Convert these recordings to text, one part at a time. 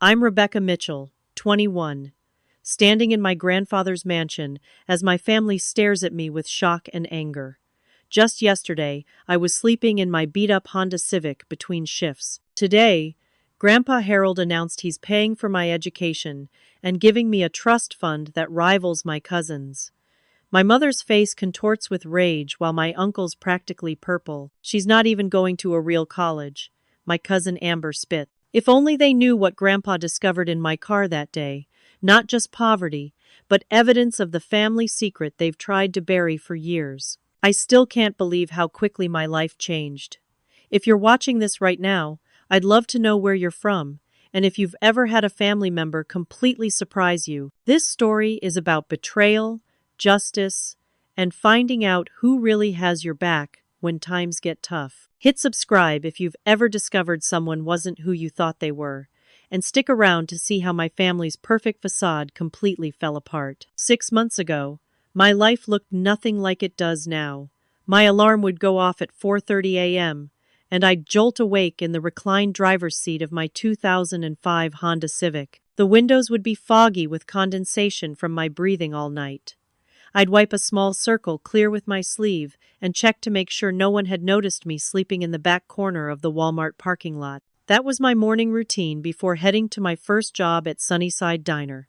I'm Rebecca Mitchell, 21, standing in my grandfather's mansion as my family stares at me with shock and anger. Just yesterday, I was sleeping in my beat-up Honda Civic between shifts. Today, Grandpa Harold announced he's paying for my education and giving me a trust fund that rivals my cousin's. My mother's face contorts with rage while my uncle's practically purple. She's not even going to a real college. My cousin Amber spits. If only they knew what Grandpa discovered in my car that day. Not just poverty, but evidence of the family secret they've tried to bury for years. I still can't believe how quickly my life changed. If you're watching this right now, I'd love to know where you're from, and if you've ever had a family member completely surprise you. This story is about betrayal, justice, and finding out who really has your back when times get tough. Hit subscribe if you've ever discovered someone wasn't who you thought they were, and stick around to see how my family's perfect facade completely fell apart. 6 months ago, my life looked nothing like it does now. My alarm would go off at 4:30 a.m., and I'd jolt awake in the reclined driver's seat of my 2005 Honda Civic. The windows would be foggy with condensation from my breathing all night. I'd wipe a small circle clear with my sleeve and check to make sure no one had noticed me sleeping in the back corner of the Walmart parking lot. That was my morning routine before heading to my first job at Sunnyside Diner,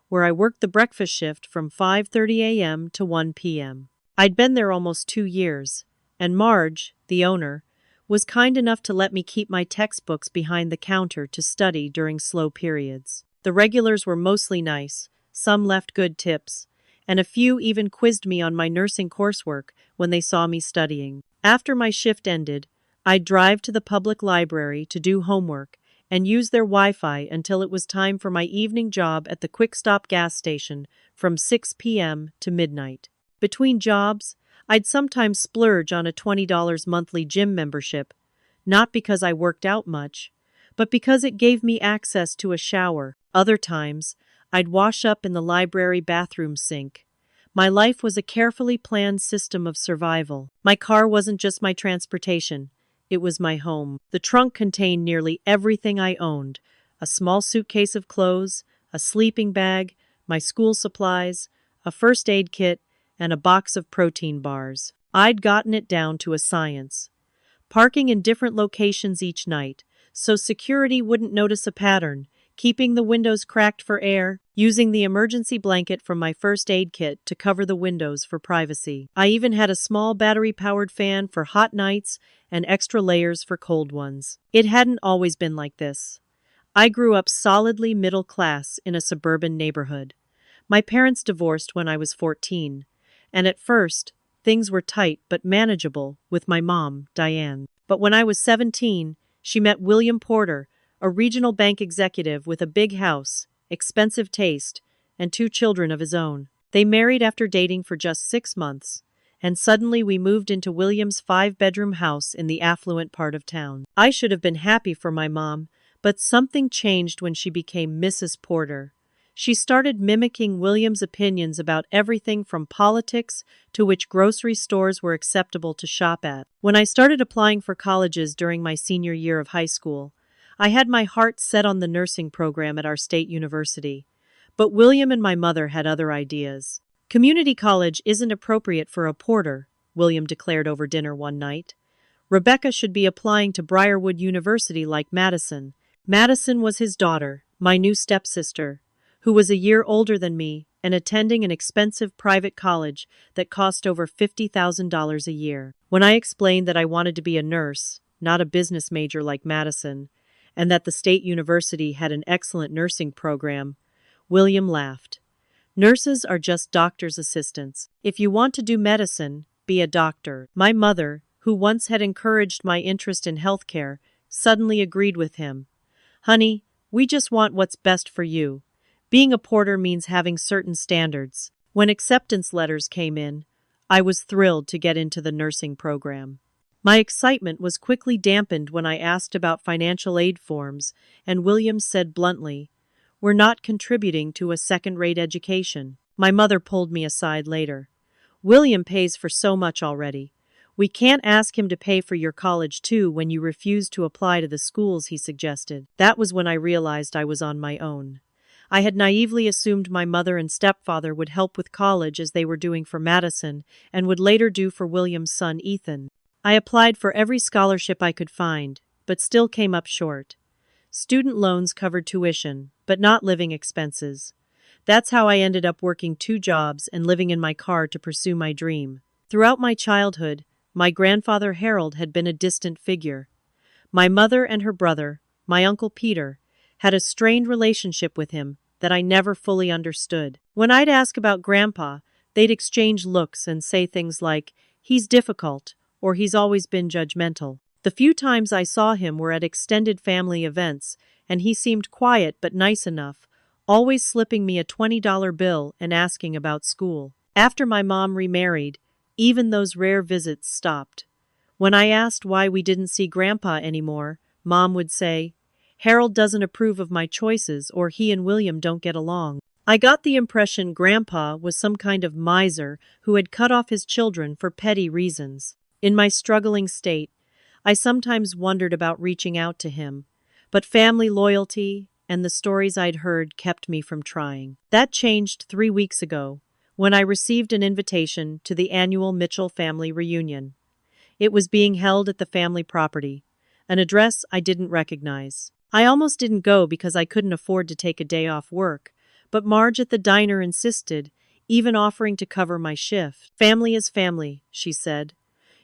where I worked the breakfast shift from 5:30 a.m. to 1 p.m. I'd been there almost 2 years, and Marge, the owner, was kind enough to let me keep my textbooks behind the counter to study during slow periods. The regulars were mostly nice, some left good tips, and a few even quizzed me on my nursing coursework when they saw me studying. After my shift ended, I'd drive to the public library to do homework and use their Wi-Fi until it was time for my evening job at the Quick Stop gas station from 6 p.m. to midnight. Between jobs, I'd sometimes splurge on a $20 monthly gym membership, not because I worked out much, but because it gave me access to a shower. Other times, I'd wash up in the library bathroom sink. My life was a carefully planned system of survival. My car wasn't just my transportation. It was my home. The trunk contained nearly everything I owned: a small suitcase of clothes, a sleeping bag, my school supplies, a first aid kit, and a box of protein bars. I'd gotten it down to a science, parking in different locations each night, so security wouldn't notice a pattern, keeping the windows cracked for air, using the emergency blanket from my first aid kit to cover the windows for privacy. I even had a small battery-powered fan for hot nights and extra layers for cold ones. It hadn't always been like this. I grew up solidly middle class in a suburban neighborhood. My parents divorced when I was 14, and at first, things were tight but manageable with my mom, Diane. But when I was 17, she met William Porter, a regional bank executive with a big house, expensive taste, and 2 children of his own. They married after dating for just 6 months, and suddenly we moved into William's 5-bedroom house in the affluent part of town. I should have been happy for my mom, but something changed when she became Mrs. Porter. She started mimicking William's opinions about everything from politics to which grocery stores were acceptable to shop at. When I started applying for colleges during my senior year of high school, I had my heart set on the nursing program at our state university. But William and my mother had other ideas. Community college isn't appropriate for a Porter, William declared over dinner one night. Rebecca should be applying to Briarwood University like Madison. Madison was his daughter, my new stepsister, who was a year older than me and attending an expensive private college that cost over $50,000 a year. When I explained that I wanted to be a nurse, not a business major like Madison, and that the state university had an excellent nursing program, William laughed. Nurses are just doctor's assistants. If you want to do medicine, be a doctor. My mother, who once had encouraged my interest in healthcare, suddenly agreed with him. Honey, we just want what's best for you. Being a porter means having certain standards. When acceptance letters came in, I was thrilled to get into the nursing program. My excitement was quickly dampened when I asked about financial aid forms, and Williams said bluntly, "We're not contributing to a second-rate education." My mother pulled me aside later. "William pays for so much already. We can't ask him to pay for your college too when you refuse to apply to the schools he suggested. That was when I realized I was on my own. I had naively assumed my mother and stepfather would help with college as they were doing for Madison and would later do for William's son Ethan. I applied for every scholarship I could find, but still came up short. Student loans covered tuition, but not living expenses. That's how I ended up working 2 jobs and living in my car to pursue my dream. Throughout my childhood, my grandfather Harold had been a distant figure. My mother and her brother, my Uncle Peter, had a strained relationship with him that I never fully understood. When I'd ask about Grandpa, they'd exchange looks and say things like, "He's difficult," or "He's always been judgmental." The few times I saw him were at extended family events, and he seemed quiet but nice enough, always slipping me a $20 bill and asking about school. After my mom remarried, even those rare visits stopped. When I asked why we didn't see Grandpa anymore, Mom would say, "Harold doesn't approve of my choices, or he and William don't get along." I got the impression Grandpa was some kind of miser who had cut off his children for petty reasons. In my struggling state, I sometimes wondered about reaching out to him, but family loyalty and the stories I'd heard kept me from trying. That changed 3 weeks ago, when I received an invitation to the annual Mitchell family reunion. It was being held at the family property, an address I didn't recognize. I almost didn't go because I couldn't afford to take a day off work, but Marge at the diner insisted, even offering to cover my shift. "Family is family," she said.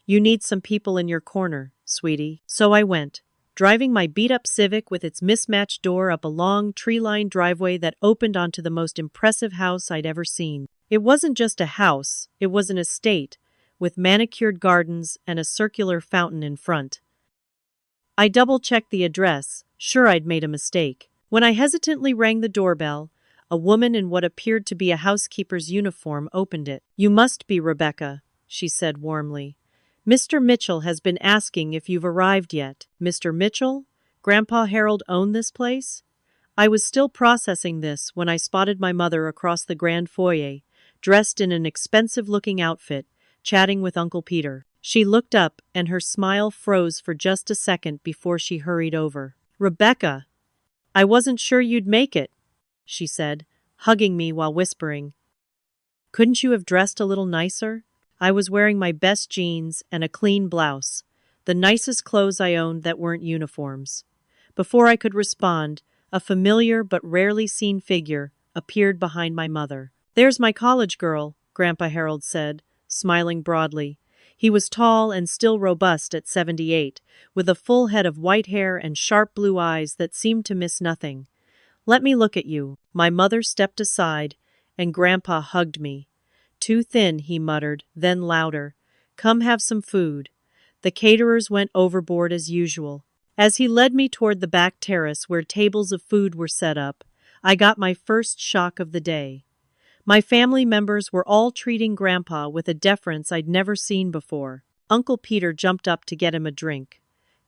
"You need some people in your corner, sweetie." So I went, driving my beat-up Civic with its mismatched door up a long, tree-lined driveway that opened onto the most impressive house I'd ever seen. It wasn't just a house, it was an estate, with manicured gardens and a circular fountain in front. I double-checked the address, sure I'd made a mistake. When I hesitantly rang the doorbell, a woman in what appeared to be a housekeeper's uniform opened it. "You must be Rebecca," she said warmly. "Mr. Mitchell has been asking if you've arrived yet." Mr. Mitchell? Grandpa Harold owned this place? I was still processing this when I spotted my mother across the grand foyer, dressed in an expensive-looking outfit, chatting with Uncle Peter. She looked up, and her smile froze for just a second before she hurried over. "Rebecca, I wasn't sure you'd make it," she said, hugging me while whispering, "Couldn't you have dressed a little nicer?" I was wearing my best jeans and a clean blouse, the nicest clothes I owned that weren't uniforms. Before I could respond, a familiar but rarely seen figure appeared behind my mother. "There's my college girl," Grandpa Harold said, smiling broadly. He was tall and still robust at 78, with a full head of white hair and sharp blue eyes that seemed to miss nothing. "Let me look at you." My mother stepped aside, and Grandpa hugged me. "Too thin," he muttered, then louder, "Come have some food." The caterers went overboard as usual. As he led me toward the back terrace where tables of food were set up, I got my first shock of the day. My family members were all treating Grandpa with a deference I'd never seen before. Uncle Peter jumped up to get him a drink.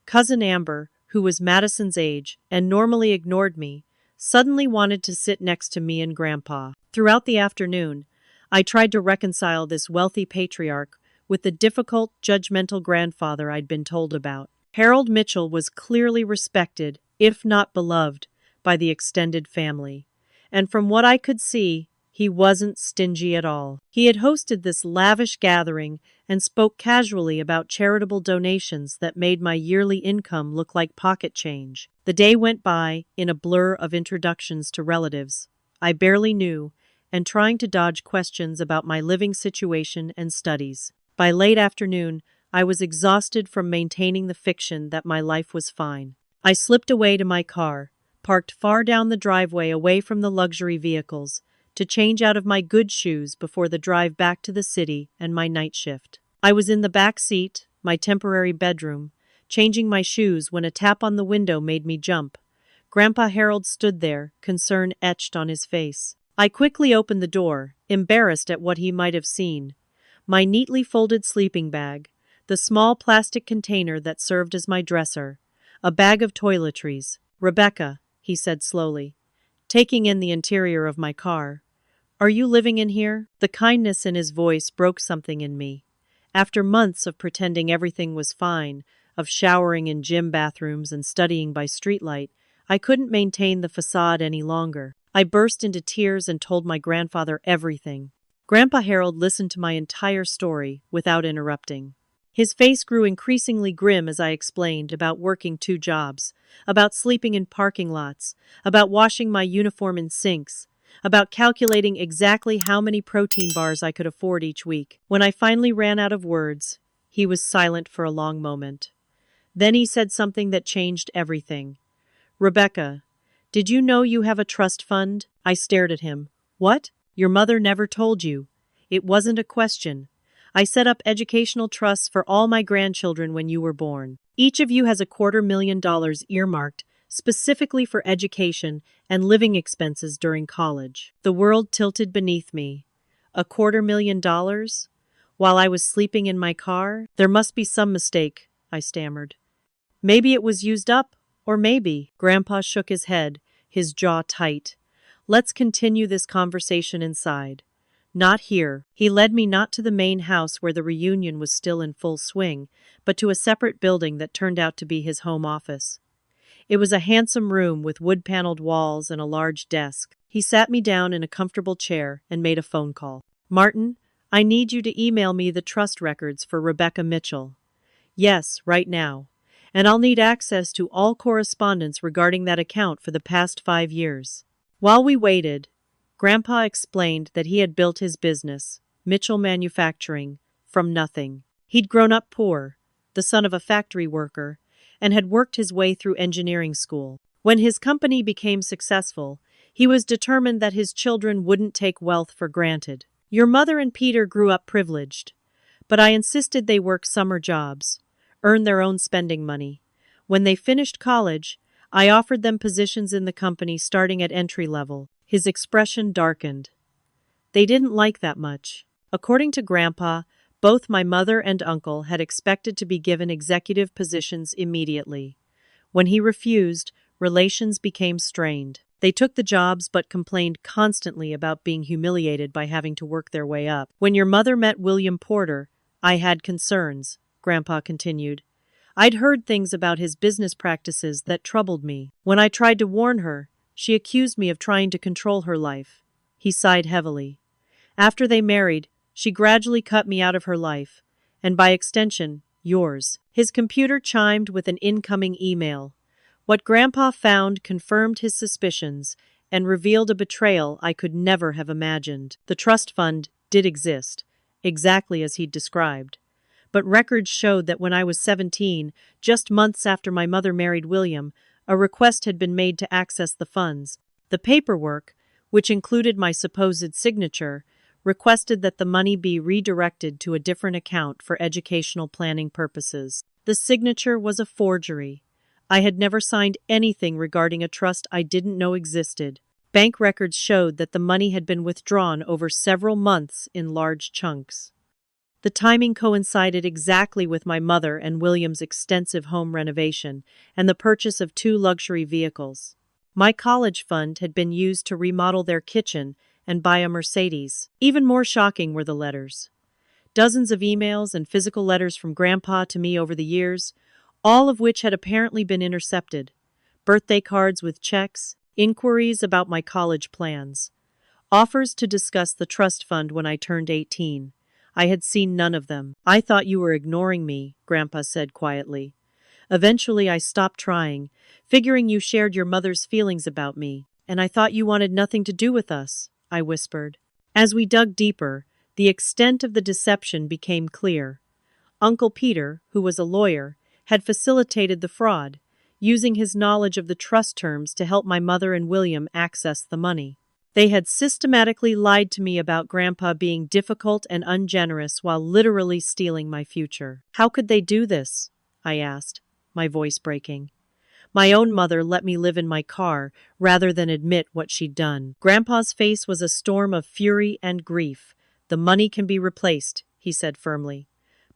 Cousin Amber, who was Madison's age and normally ignored me, suddenly wanted to sit next to me and Grandpa. Throughout the afternoon, I tried to reconcile this wealthy patriarch with the difficult, judgmental grandfather I'd been told about. Harold Mitchell was clearly respected, if not beloved, by the extended family. And from what I could see, he wasn't stingy at all. He had hosted this lavish gathering and spoke casually about charitable donations that made my yearly income look like pocket change. The day went by in a blur of introductions to relatives I barely knew, and trying to dodge questions about my living situation and studies. By late afternoon, I was exhausted from maintaining the fiction that my life was fine. I slipped away to my car, parked far down the driveway away from the luxury vehicles, to change out of my good shoes before the drive back to the city and my night shift. I was in the back seat, my temporary bedroom, changing my shoes when a tap on the window made me jump. Grandpa Harold stood there, concern etched on his face. I quickly opened the door, embarrassed at what he might have seen. My neatly folded sleeping bag, the small plastic container that served as my dresser, a bag of toiletries. "Rebecca," he said slowly, taking in the interior of my car. "Are you living in here?" The kindness in his voice broke something in me. After months of pretending everything was fine, of showering in gym bathrooms and studying by streetlight, I couldn't maintain the facade any longer. I burst into tears and told my grandfather everything. Grandpa Harold listened to my entire story without interrupting. His face grew increasingly grim as I explained about working 2 jobs, about sleeping in parking lots, about washing my uniform in sinks, about calculating exactly how many protein bars I could afford each week. When I finally ran out of words, he was silent for a long moment. Then he said something that changed everything. "Rebecca, did you know you have a trust fund?" I stared at him. "What? Your mother never told you." It wasn't a question. "I set up educational trusts for all my grandchildren when you were born. Each of you has $250,000 earmarked specifically for education and living expenses during college." The world tilted beneath me. $250,000? While I was sleeping in my car? There must be some mistake, I stammered. Maybe it was used up, or maybe. Grandpa shook his head, his jaw tight. "Let's continue this conversation inside." "Not here." He led me not to the main house where the reunion was still in full swing, but to a separate building that turned out to be his home office. It was a handsome room with wood-paneled walls and a large desk. He sat me down in a comfortable chair and made a phone call. "Martin, I need you to email me the trust records for Rebecca Mitchell." "Yes, right now. And I'll need access to all correspondence regarding that account for the past 5 years." While we waited, Grandpa explained that he had built his business, Mitchell Manufacturing, from nothing. He'd grown up poor, the son of a factory worker, and had worked his way through engineering school. When his company became successful, he was determined that his children wouldn't take wealth for granted. "Your mother and Peter grew up privileged, but I insisted they work summer jobs, earn their own spending money. When they finished college, I offered them positions in the company starting at entry level." His expression darkened. They didn't like that much. According to Grandpa, both my mother and uncle had expected to be given executive positions immediately. When he refused, relations became strained. They took the jobs but complained constantly about being humiliated by having to work their way up. "When your mother met William Porter, I had concerns," Grandpa continued. "I'd heard things about his business practices that troubled me. When I tried to warn her, she accused me of trying to control her life." He sighed heavily. "After they married, she gradually cut me out of her life, and by extension, yours." His computer chimed with an incoming email. What Grandpa found confirmed his suspicions and revealed a betrayal I could never have imagined. The trust fund did exist, exactly as he'd described. But records showed that when I was 17, just months after my mother married William, a request had been made to access the funds. The paperwork, which included my supposed signature, requested that the money be redirected to a different account for educational planning purposes. The signature was a forgery. I had never signed anything regarding a trust I didn't know existed. Bank records showed that the money had been withdrawn over several months in large chunks. The timing coincided exactly with my mother and William's extensive home renovation and the purchase of 2 luxury vehicles. My college fund had been used to remodel their kitchen and buy a Mercedes. Even more shocking were the letters. Dozens of emails and physical letters from Grandpa to me over the years, all of which had apparently been intercepted. Birthday cards with checks, inquiries about my college plans, offers to discuss the trust fund when I turned 18. I had seen none of them. "I thought you were ignoring me," Grandpa said quietly. "Eventually I stopped trying, figuring you shared your mother's feelings about me, and I thought you wanted nothing to do with us," I whispered. As we dug deeper, the extent of the deception became clear. Uncle Peter, who was a lawyer, had facilitated the fraud, using his knowledge of the trust terms to help my mother and William access the money. They had systematically lied to me about Grandpa being difficult and ungenerous while literally stealing my future. "How could they do this?" I asked, my voice breaking. "My own mother let me live in my car rather than admit what she'd done." Grandpa's face was a storm of fury and grief. "The money can be replaced," he said firmly.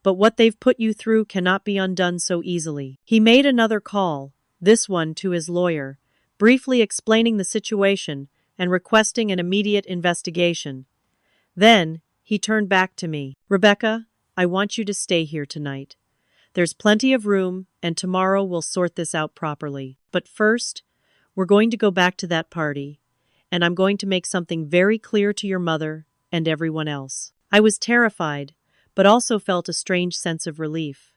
"But what they've put you through cannot be undone so easily." He made another call, this one to his lawyer, briefly explaining the situation and requesting an immediate investigation. Then, he turned back to me. "Rebecca, I want you to stay here tonight. There's plenty of room, and tomorrow we'll sort this out properly. But first, we're going to go back to that party, and I'm going to make something very clear to your mother and everyone else." I was terrified, but also felt a strange sense of relief.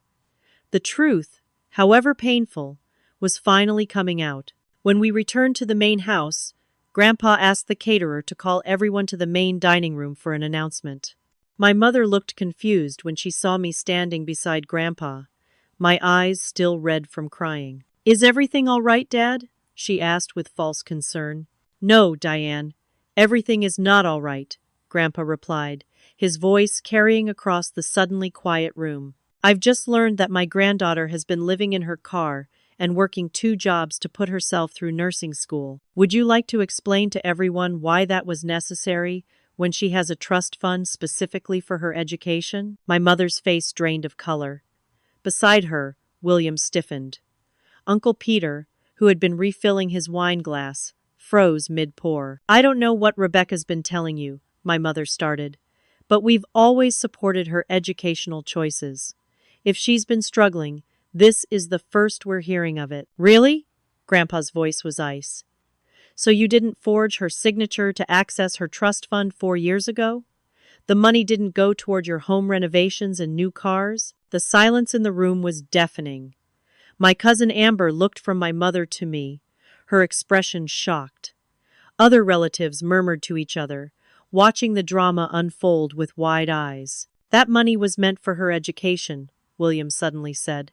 The truth, however painful, was finally coming out. When we returned to the main house, Grandpa asked the caterer to call everyone to the main dining room for an announcement. My mother looked confused when she saw me standing beside Grandpa, my eyes still red from crying. "Is everything all right, Dad?" she asked with false concern. "No, Diane, everything is not all right," Grandpa replied, his voice carrying across the suddenly quiet room. "I've just learned that my granddaughter has been living in her car and working 2 jobs to put herself through nursing school. Would you like to explain to everyone why that was necessary when she has a trust fund specifically for her education?" My mother's face drained of color. Beside her, William stiffened. Uncle Peter, who had been refilling his wine glass, froze mid-pour. "I don't know what Rebecca's been telling you," my mother started, "but we've always supported her educational choices. If she's been struggling, this is the first we're hearing of it." "Really?" Grandpa's voice was ice. "So you didn't forge her signature to access her trust fund 4 years ago? The money didn't go toward your home renovations and new cars?" The silence in the room was deafening. My cousin Amber looked from my mother to me, her expression shocked. Other relatives murmured to each other, watching the drama unfold with wide eyes. "That money was meant for her education," William suddenly said.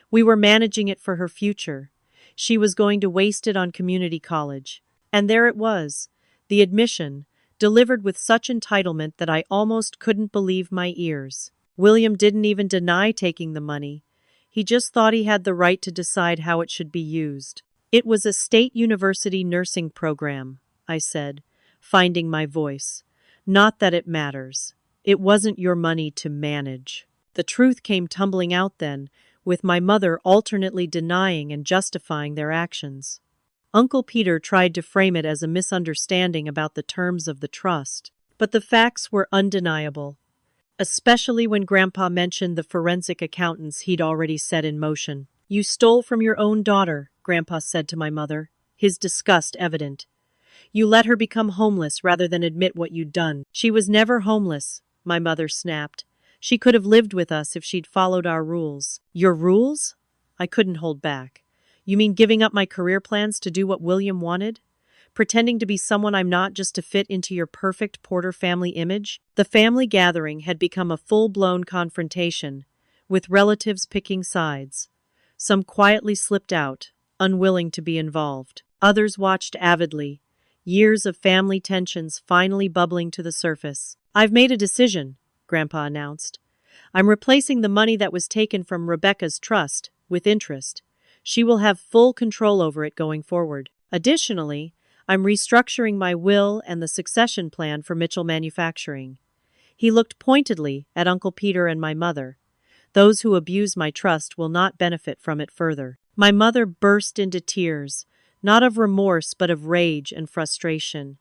"We were managing it for her future. She was going to waste it on community college. And there it was, the admission, delivered with such entitlement that I almost couldn't believe my ears. William didn't even deny taking the money. He just thought he had the right to decide how it should be used." "It was a state university nursing program," I said, finding my voice. "Not that it matters. It wasn't your money to manage." The truth came tumbling out then, with my mother alternately denying and justifying their actions. Uncle Peter tried to frame it as a misunderstanding about the terms of the trust, but the facts were undeniable, especially when Grandpa mentioned the forensic accountants he'd already set in motion. "You stole from your own daughter," Grandpa said to my mother, his disgust evident. "You let her become homeless rather than admit what you'd done." "She was never homeless," my mother snapped. "She could have lived with us if she'd followed our rules." "Your rules?" I couldn't hold back. "You mean giving up my career plans to do what William wanted? Pretending to be someone I'm not just to fit into your perfect Porter family image?" The family gathering had become a full-blown confrontation, with relatives picking sides. Some quietly slipped out, unwilling to be involved. Others watched avidly, years of family tensions finally bubbling to the surface. "I've made a decision," Grandpa announced. "I'm replacing the money that was taken from Rebecca's trust with interest. She will have full control over it going forward. Additionally, I'm restructuring my will and the succession plan for Mitchell Manufacturing." He looked pointedly at Uncle Peter and my mother. "Those who abuse my trust will not benefit from it further." My mother burst into tears, not of remorse but of rage and frustration.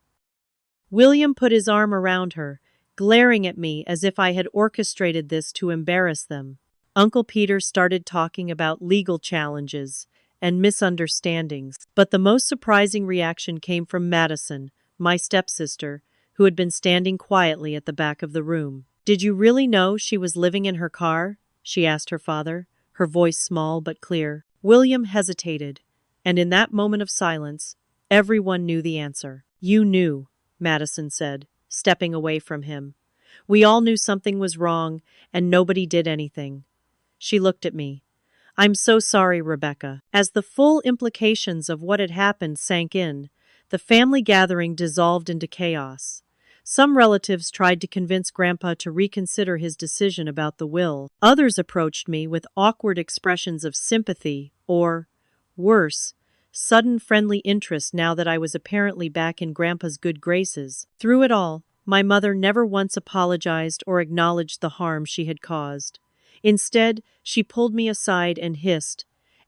William put his arm around her, glaring at me as if I had orchestrated this to embarrass them. Uncle Peter started talking about legal challenges and misunderstandings, but the most surprising reaction came from Madison, my stepsister, who had been standing quietly at the back of the room. "Did you really know she was living in her car?" she asked her father, her voice small but clear. William hesitated, and in that moment of silence, everyone knew the answer. "You knew," Madison said, stepping away from him. "We all knew something was wrong, and nobody did anything." She looked at me. "I'm so sorry, Rebecca." As the full implications of what had happened sank in, the family gathering dissolved into chaos. Some relatives tried to convince Grandpa to reconsider his decision about the will. Others approached me with awkward expressions of sympathy or, worse, sudden friendly interest now that I was apparently back in Grandpa's good graces. Through it all, my mother never once apologized or acknowledged the harm she had caused. Instead, she pulled me aside and hissed,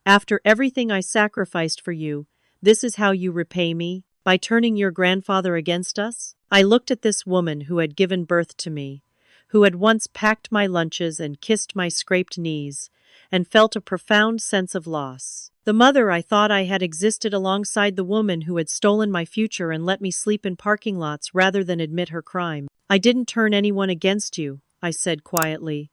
"After everything I sacrificed for you, this is how you repay me? By turning your grandfather against us?" I looked at this woman who had given birth to me, who had once packed my lunches and kissed my scraped knees, and felt a profound sense of loss. The mother I thought I had existed alongside the woman who had stolen my future and let me sleep in parking lots rather than admit her crime. I didn't turn anyone against you, I said quietly.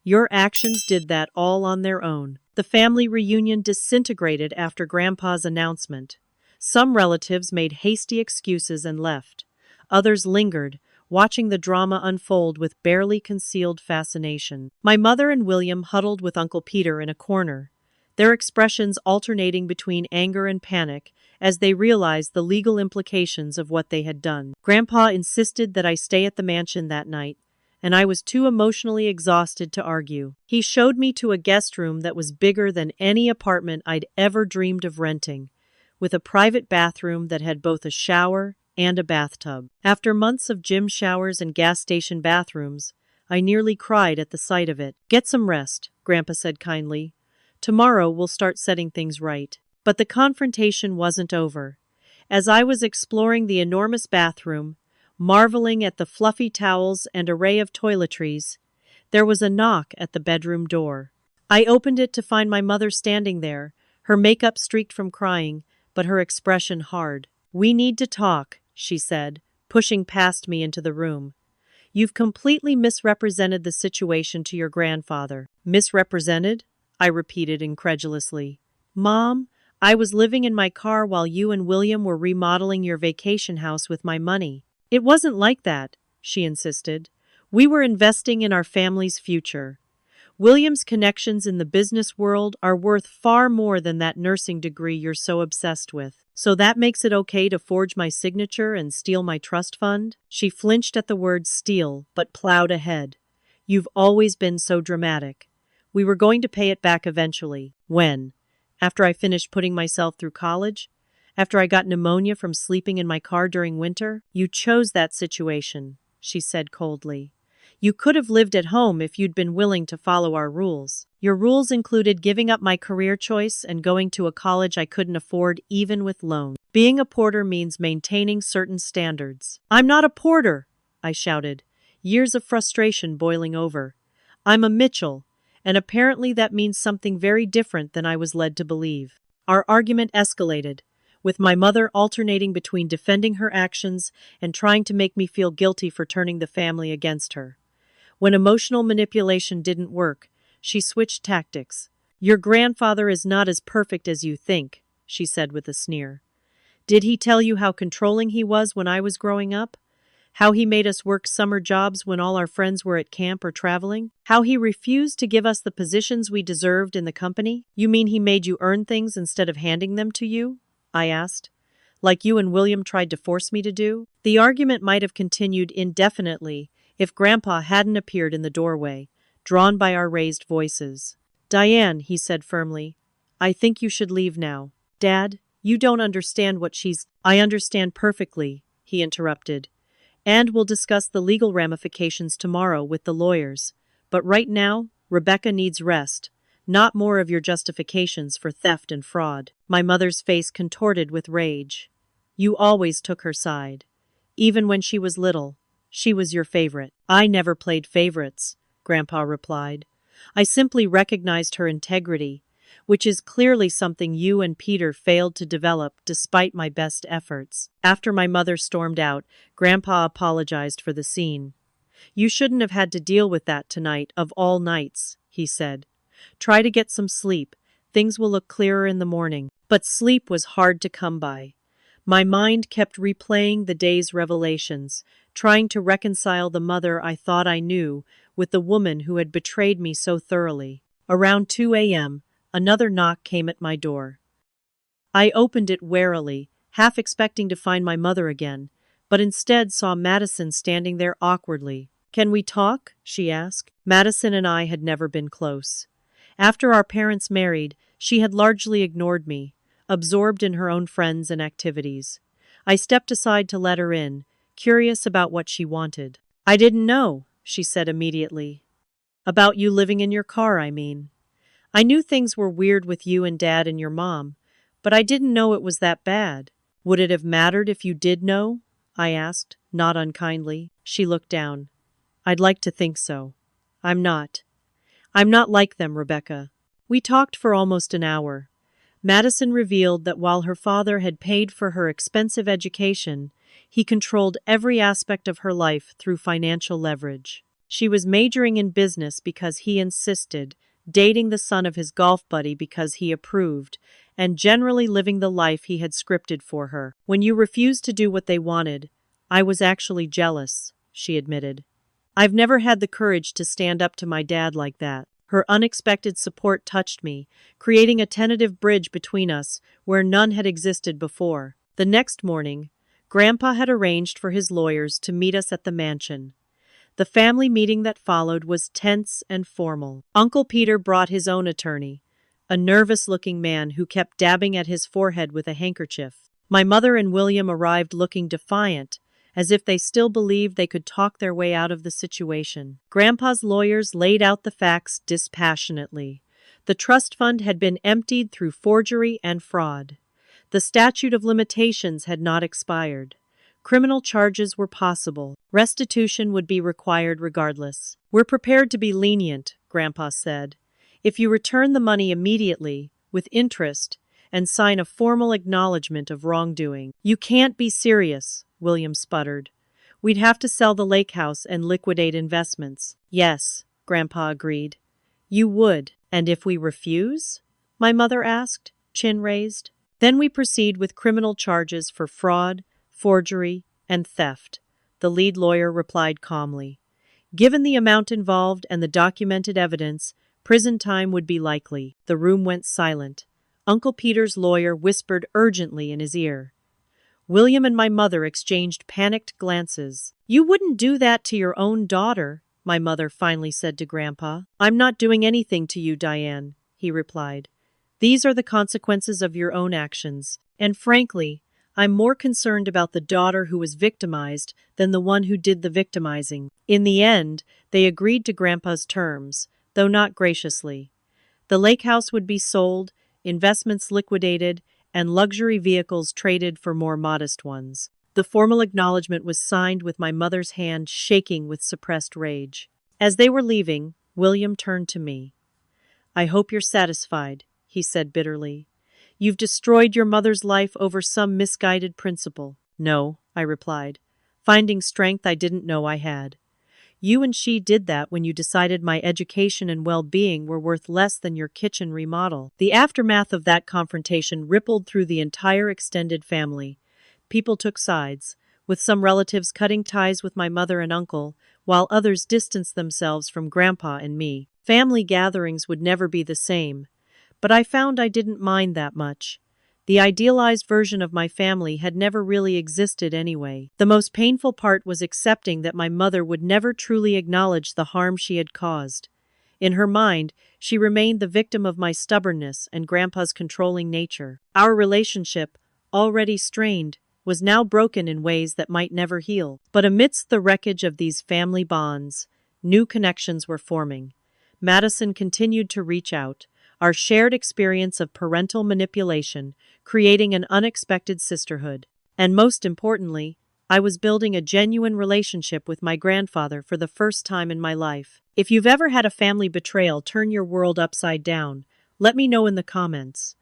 Your actions did that all on their own. The family reunion disintegrated after Grandpa's announcement. Some relatives made hasty excuses and left. Others lingered, watching the drama unfold with barely concealed fascination. My mother and William huddled with Uncle Peter in a corner, their expressions alternating between anger and panic as they realized the legal implications of what they had done. Grandpa insisted that I stay at the mansion that night, and I was too emotionally exhausted to argue. He showed me to a guest room that was bigger than any apartment I'd ever dreamed of renting, with a private bathroom that had both a shower and a bathtub. After months of gym showers and gas station bathrooms, I nearly cried at the sight of it. Get some rest, Grandpa said kindly. Tomorrow we'll start setting things right. But the confrontation wasn't over. As I was exploring the enormous bathroom, marveling at the fluffy towels and array of toiletries, there was a knock at the bedroom door. I opened it to find my mother standing there, her makeup streaked from crying, but her expression hard. We need to talk, she said, pushing past me into the room. You've completely misrepresented the situation to your grandfather. Misrepresented? I repeated incredulously. Mom, I was living in my car while you and William were remodeling your vacation house with my money. It wasn't like that, she insisted. We were investing in our family's future. William's connections in the business world are worth far more than that nursing degree you're so obsessed with. So that makes it okay to forge my signature and steal my trust fund? She flinched at the word steal, but plowed ahead. You've always been so dramatic. We were going to pay it back eventually. When? After I finished putting myself through college? After I got pneumonia from sleeping in my car during winter? You chose that situation, she said coldly. You could have lived at home if you'd been willing to follow our rules. Your rules included giving up my career choice and going to a college I couldn't afford even with loans. Being a porter means maintaining certain standards. I'm not a porter, I shouted, years of frustration boiling over. I'm a Mitchell, and apparently that means something very different than I was led to believe. Our argument escalated, with my mother alternating between defending her actions and trying to make me feel guilty for turning the family against her. When emotional manipulation didn't work, she switched tactics. Your grandfather is not as perfect as you think, she said with a sneer. Did he tell you how controlling he was when I was growing up? How he made us work summer jobs when all our friends were at camp or traveling? How he refused to give us the positions we deserved in the company? You mean he made you earn things instead of handing them to you? I asked. Like you and William tried to force me to do? The argument might have continued indefinitely if Grandpa hadn't appeared in the doorway, drawn by our raised voices. Diane, he said firmly, I think you should leave now. Dad, you don't understand what she's— I understand perfectly, he interrupted. And we'll discuss the legal ramifications tomorrow with the lawyers. But right now, Rebecca needs rest, not more of your justifications for theft and fraud. My mother's face contorted with rage. You always took her side. Even when she was little, she was your favorite. I never played favorites, Grandpa replied. I simply recognized her integrity, which is clearly something you and Peter failed to develop despite my best efforts. After my mother stormed out, Grandpa apologized for the scene. You shouldn't have had to deal with that tonight, of all nights, he said. Try to get some sleep. Things will look clearer in the morning. But sleep was hard to come by. My mind kept replaying the day's revelations, trying to reconcile the mother I thought I knew with the woman who had betrayed me so thoroughly. Around 2 a.m., another knock came at my door. I opened it warily, half expecting to find my mother again, but instead saw Madison standing there awkwardly. Can we talk? She asked. Madison and I had never been close. After our parents married, she had largely ignored me, absorbed in her own friends and activities. I stepped aside to let her in, curious about what she wanted. I didn't know, she said immediately. About you living in your car, I mean. I knew things were weird with you and Dad and your mom, but I didn't know it was that bad. Would it have mattered if you did know? I asked, not unkindly. She looked down. I'd like to think so. I'm not. I'm not like them, Rebecca. We talked for almost an hour. Madison revealed that while her father had paid for her expensive education, he controlled every aspect of her life through financial leverage. She was majoring in business because he insisted, dating the son of his golf buddy because he approved, and generally living the life he had scripted for her. When you refused to do what they wanted, I was actually jealous, she admitted. I've never had the courage to stand up to my dad like that. Her unexpected support touched me, creating a tentative bridge between us where none had existed before. The next morning, Grandpa had arranged for his lawyers to meet us at the mansion. The family meeting that followed was tense and formal. Uncle Peter brought his own attorney, a nervous-looking man who kept dabbing at his forehead with a handkerchief. My mother and William arrived looking defiant, as if they still believed they could talk their way out of the situation. Grandpa's lawyers laid out the facts dispassionately. The trust fund had been emptied through forgery and fraud. The statute of limitations had not expired. Criminal charges were possible. Restitution would be required regardless. We're prepared to be lenient, Grandpa said. If you return the money immediately, with interest, and sign a formal acknowledgement of wrongdoing. You can't be serious, William sputtered. We'd have to sell the lake house and liquidate investments. Yes, Grandpa agreed. You would. And if we refuse? My mother asked, chin raised. Then we proceed with criminal charges for fraud, forgery, and theft, the lead lawyer replied calmly. Given the amount involved and the documented evidence, prison time would be likely. The room went silent. Uncle Peter's lawyer whispered urgently in his ear. William and my mother exchanged panicked glances. You wouldn't do that to your own daughter, my mother finally said to Grandpa. I'm not doing anything to you, Diane, he replied. These are the consequences of your own actions. And frankly, I'm more concerned about the daughter who was victimized than the one who did the victimizing. In the end, they agreed to Grandpa's terms, though not graciously. The lake house would be sold, investments liquidated, and luxury vehicles traded for more modest ones. The formal acknowledgement was signed with my mother's hand shaking with suppressed rage. As they were leaving, William turned to me. I hope you're satisfied, he said bitterly. You've destroyed your mother's life over some misguided principle. No, I replied, finding strength I didn't know I had. You and she did that when you decided my education and well-being were worth less than your kitchen remodel. The aftermath of that confrontation rippled through the entire extended family. People took sides, with some relatives cutting ties with my mother and uncle, while others distanced themselves from Grandpa and me. Family gatherings would never be the same, but I found I didn't mind that much. The idealized version of my family had never really existed anyway. The most painful part was accepting that my mother would never truly acknowledge the harm she had caused. In her mind, she remained the victim of my stubbornness and Grandpa's controlling nature. Our relationship, already strained, was now broken in ways that might never heal. But amidst the wreckage of these family bonds, new connections were forming. Madison continued to reach out, our shared experience of parental manipulation, creating an unexpected sisterhood. And most importantly, I was building a genuine relationship with my grandfather for the first time in my life. If you've ever had a family betrayal turn your world upside down, let me know in the comments.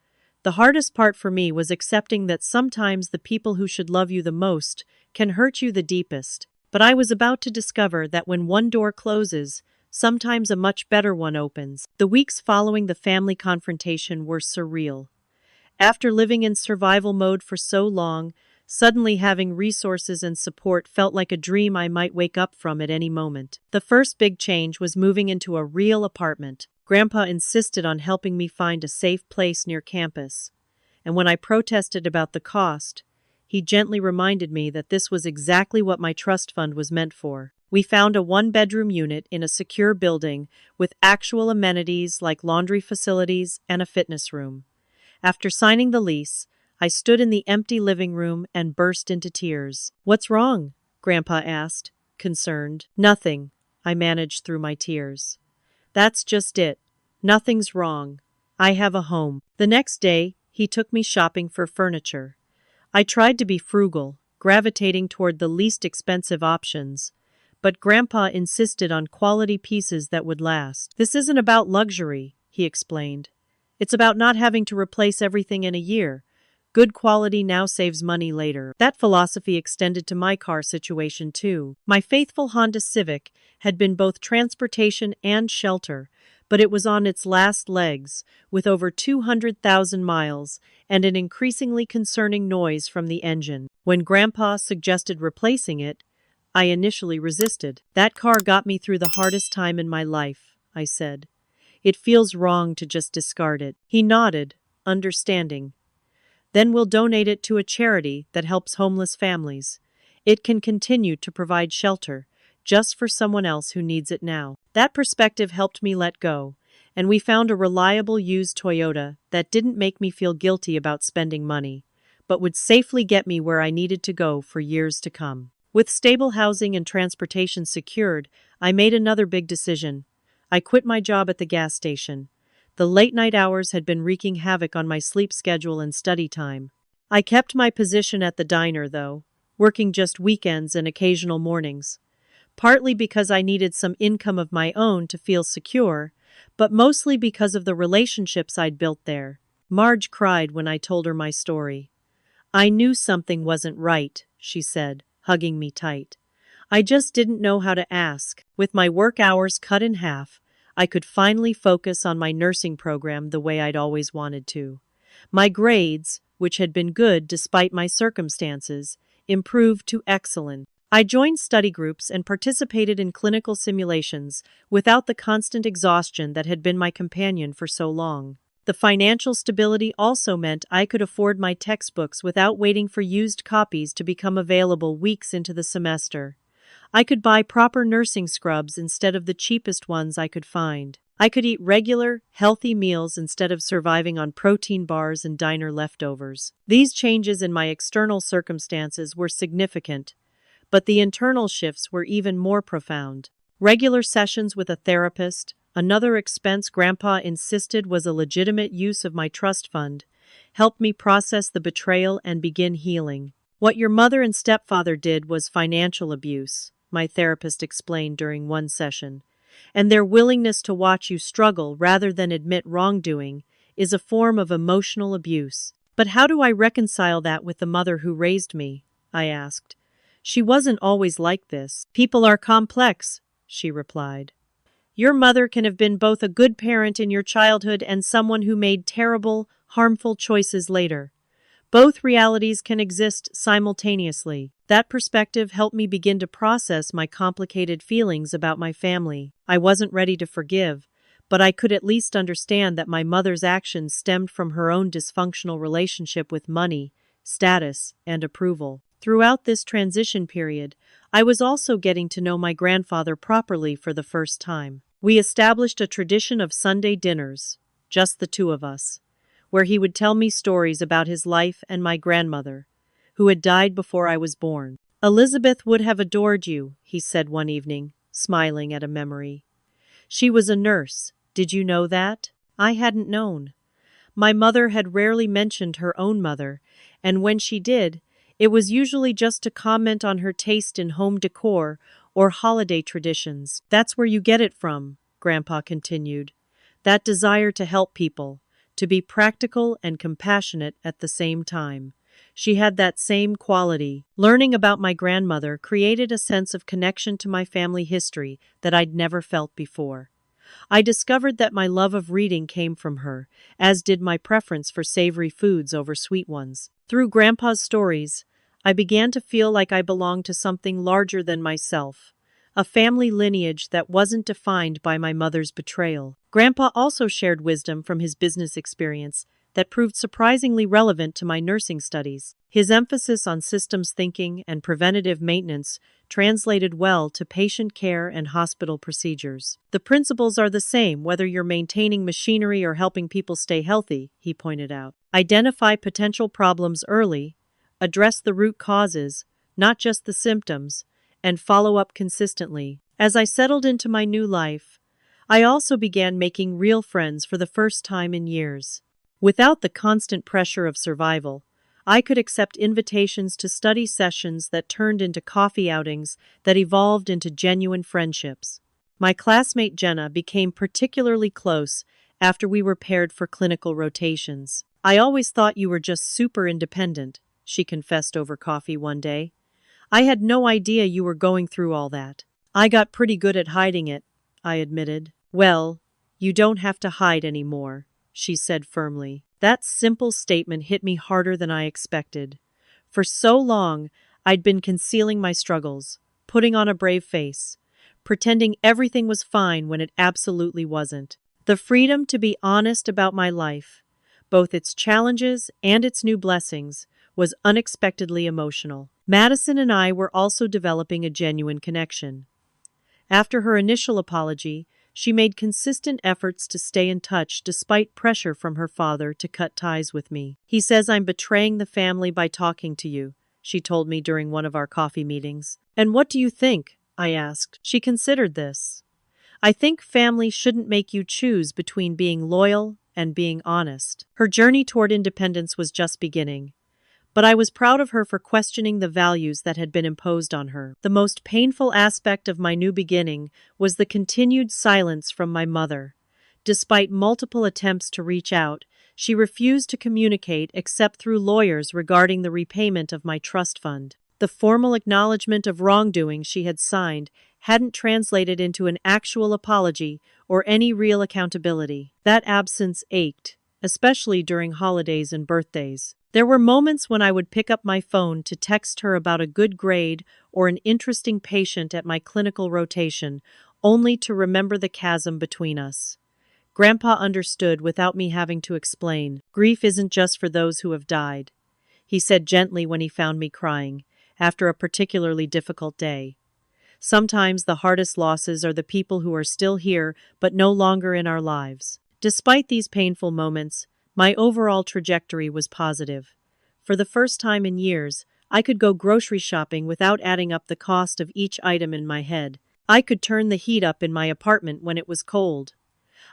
The hardest part for me was accepting that sometimes the people who should love you the most can hurt you the deepest. But I was about to discover that when one door closes, sometimes a much better one opens. The weeks following the family confrontation were surreal. After living in survival mode for so long, suddenly having resources and support felt like a dream I might wake up from at any moment. The first big change was moving into a real apartment. Grandpa insisted on helping me find a safe place near campus, and when I protested about the cost, he gently reminded me that this was exactly what my trust fund was meant for. We found a one-bedroom unit in a secure building with actual amenities like laundry facilities and a fitness room. After signing the lease, I stood in the empty living room and burst into tears. "What's wrong?" Grandpa asked, concerned. "Nothing," I managed through my tears. "That's just it. Nothing's wrong. I have a home." The next day, he took me shopping for furniture. I tried to be frugal, gravitating toward the least expensive options, but Grandpa insisted on quality pieces that would last. "This isn't about luxury," he explained. "It's about not having to replace everything in a year. Good quality now saves money later." That philosophy extended to my car situation too. My faithful Honda Civic had been both transportation and shelter, but it was on its last legs, with over 200,000 miles and an increasingly concerning noise from the engine. When Grandpa suggested replacing it, I initially resisted. "That car got me through the hardest time in my life," I said. "It feels wrong to just discard it." He nodded, understanding. "Then we'll donate it to a charity that helps homeless families. It can continue to provide shelter, just for someone else who needs it now." That perspective helped me let go, and we found a reliable used Toyota that didn't make me feel guilty about spending money, but would safely get me where I needed to go for years to come. With stable housing and transportation secured, I made another big decision. I quit my job at the gas station. The late-night hours had been wreaking havoc on my sleep schedule and study time. I kept my position at the diner, though, working just weekends and occasional mornings. Partly because I needed some income of my own to feel secure, but mostly because of the relationships I'd built there. Marge cried when I told her my story. "I knew something wasn't right," she said, hugging me tight. "I just didn't know how to ask." With my work hours cut in half, I could finally focus on my nursing program the way I'd always wanted to. My grades, which had been good despite my circumstances, improved to excellent. I joined study groups and participated in clinical simulations without the constant exhaustion that had been my companion for so long. The financial stability also meant I could afford my textbooks without waiting for used copies to become available weeks into the semester. I could buy proper nursing scrubs instead of the cheapest ones I could find. I could eat regular, healthy meals instead of surviving on protein bars and diner leftovers. These changes in my external circumstances were significant, but the internal shifts were even more profound. Regular sessions with a therapist, another expense Grandpa insisted was a legitimate use of my trust fund, helped me process the betrayal and begin healing. "What your mother and stepfather did was financial abuse," my therapist explained during one session, "and their willingness to watch you struggle rather than admit wrongdoing is a form of emotional abuse." "But how do I reconcile that with the mother who raised me?" I asked. "She wasn't always like this." "People are complex," she replied. "Your mother can have been both a good parent in your childhood and someone who made terrible, harmful choices later. Both realities can exist simultaneously." That perspective helped me begin to process my complicated feelings about my family. I wasn't ready to forgive, but I could at least understand that my mother's actions stemmed from her own dysfunctional relationship with money, status, and approval. Throughout this transition period, I was also getting to know my grandfather properly for the first time. We established a tradition of Sunday dinners, just the two of us, where he would tell me stories about his life and my grandmother, who had died before I was born. "Elizabeth would have adored you," he said one evening, smiling at a memory. "She was a nurse. Did you know that?" I hadn't known. My mother had rarely mentioned her own mother, and when she did, it was usually just to comment on her taste in home decor or holiday traditions. "That's where you get it from," Grandpa continued. "That desire to help people, to be practical and compassionate at the same time. She had that same quality." Learning about my grandmother created a sense of connection to my family history that I'd never felt before. I discovered that my love of reading came from her, as did my preference for savory foods over sweet ones. Through Grandpa's stories, I began to feel like I belonged to something larger than myself, a family lineage that wasn't defined by my mother's betrayal. Grandpa also shared wisdom from his business experience that proved surprisingly relevant to my nursing studies. His emphasis on systems thinking and preventative maintenance translated well to patient care and hospital procedures. "The principles are the same whether you're maintaining machinery or helping people stay healthy," he pointed out. "Identify potential problems early, address the root causes, not just the symptoms, and follow up consistently." As I settled into my new life, I also began making real friends for the first time in years. Without the constant pressure of survival, I could accept invitations to study sessions that turned into coffee outings that evolved into genuine friendships. My classmate Jenna became particularly close after we were paired for clinical rotations. I always thought you were just super independent, she confessed over coffee one day. I had no idea you were going through all that. I got pretty good at hiding it, I admitted. Well, you don't have to hide anymore, she said firmly. That simple statement hit me harder than I expected. For so long, I'd been concealing my struggles, putting on a brave face, pretending everything was fine when it absolutely wasn't. The freedom to be honest about my life, both its challenges and its new blessings, was unexpectedly emotional. Madison and I were also developing a genuine connection. After her initial apology, she made consistent efforts to stay in touch despite pressure from her father to cut ties with me. He says I'm betraying the family by talking to you, she told me during one of our coffee meetings. And what do you think? I asked. She considered this. I think family shouldn't make you choose between being loyal and being honest. Her journey toward independence was just beginning, but I was proud of her for questioning the values that had been imposed on her. The most painful aspect of my new beginning was the continued silence from my mother. Despite multiple attempts to reach out, she refused to communicate except through lawyers regarding the repayment of my trust fund. The formal acknowledgement of wrongdoing she had signed hadn't translated into an actual apology or any real accountability. That absence ached, especially during holidays and birthdays. There were moments when I would pick up my phone to text her about a good grade or an interesting patient at my clinical rotation, only to remember the chasm between us. Grandpa understood without me having to explain. Grief isn't just for those who have died, he said gently when he found me crying, after a particularly difficult day. Sometimes the hardest losses are the people who are still here but no longer in our lives. Despite these painful moments, my overall trajectory was positive. For the first time in years, I could go grocery shopping without adding up the cost of each item in my head. I could turn the heat up in my apartment when it was cold.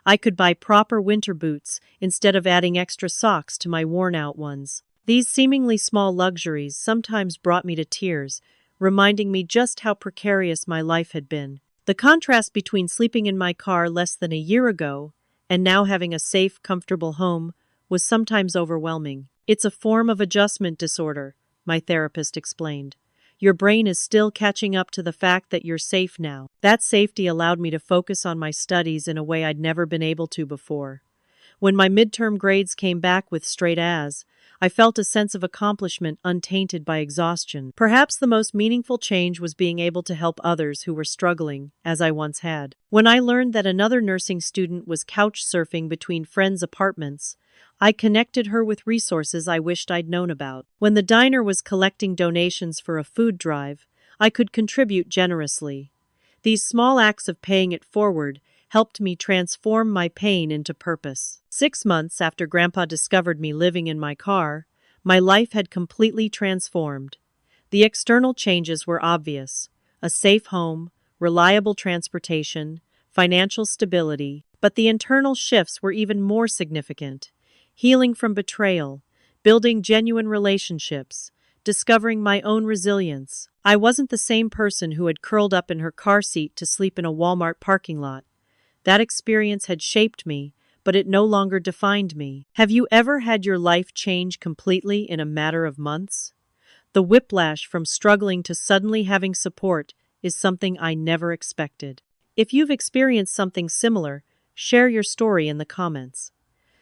I could buy proper winter boots instead of adding extra socks to my worn-out ones. These seemingly small luxuries sometimes brought me to tears, reminding me just how precarious my life had been. The contrast between sleeping in my car less than a year ago and now having a safe, comfortable home was sometimes overwhelming. It's a form of adjustment disorder, my therapist explained. Your brain is still catching up to the fact that you're safe now. That safety allowed me to focus on my studies in a way I'd never been able to before. When my midterm grades came back with straight A's, I felt a sense of accomplishment untainted by exhaustion. Perhaps the most meaningful change was being able to help others who were struggling, as I once had. When I learned that another nursing student was couch surfing between friends' apartments, I connected her with resources I wished I'd known about. When the diner was collecting donations for a food drive, I could contribute generously. These small acts of paying it forward helped me transform my pain into purpose. 6 months after Grandpa discovered me living in my car, my life had completely transformed. The external changes were obvious: a safe home, reliable transportation, financial stability, but the internal shifts were even more significant. Healing from betrayal, building genuine relationships, discovering my own resilience. I wasn't the same person who had curled up in her car seat to sleep in a Walmart parking lot. That experience had shaped me, but it no longer defined me. Have you ever had your life change completely in a matter of months? The whiplash from struggling to suddenly having support is something I never expected. If you've experienced something similar, share your story in the comments.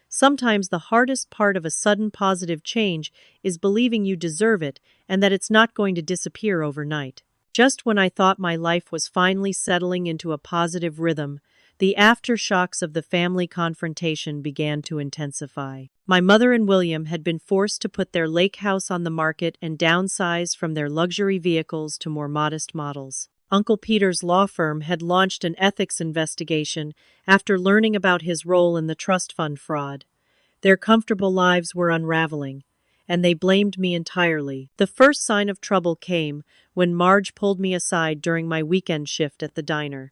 Sometimes the hardest part of a sudden positive change is believing you deserve it and that it's not going to disappear overnight. Just when I thought my life was finally settling into a positive rhythm, the aftershocks of the family confrontation began to intensify. My mother and William had been forced to put their lake house on the market and downsize from their luxury vehicles to more modest models. Uncle Peter's law firm had launched an ethics investigation after learning about his role in the trust fund fraud. Their comfortable lives were unraveling, and they blamed me entirely. The first sign of trouble came when Marge pulled me aside during my weekend shift at the diner.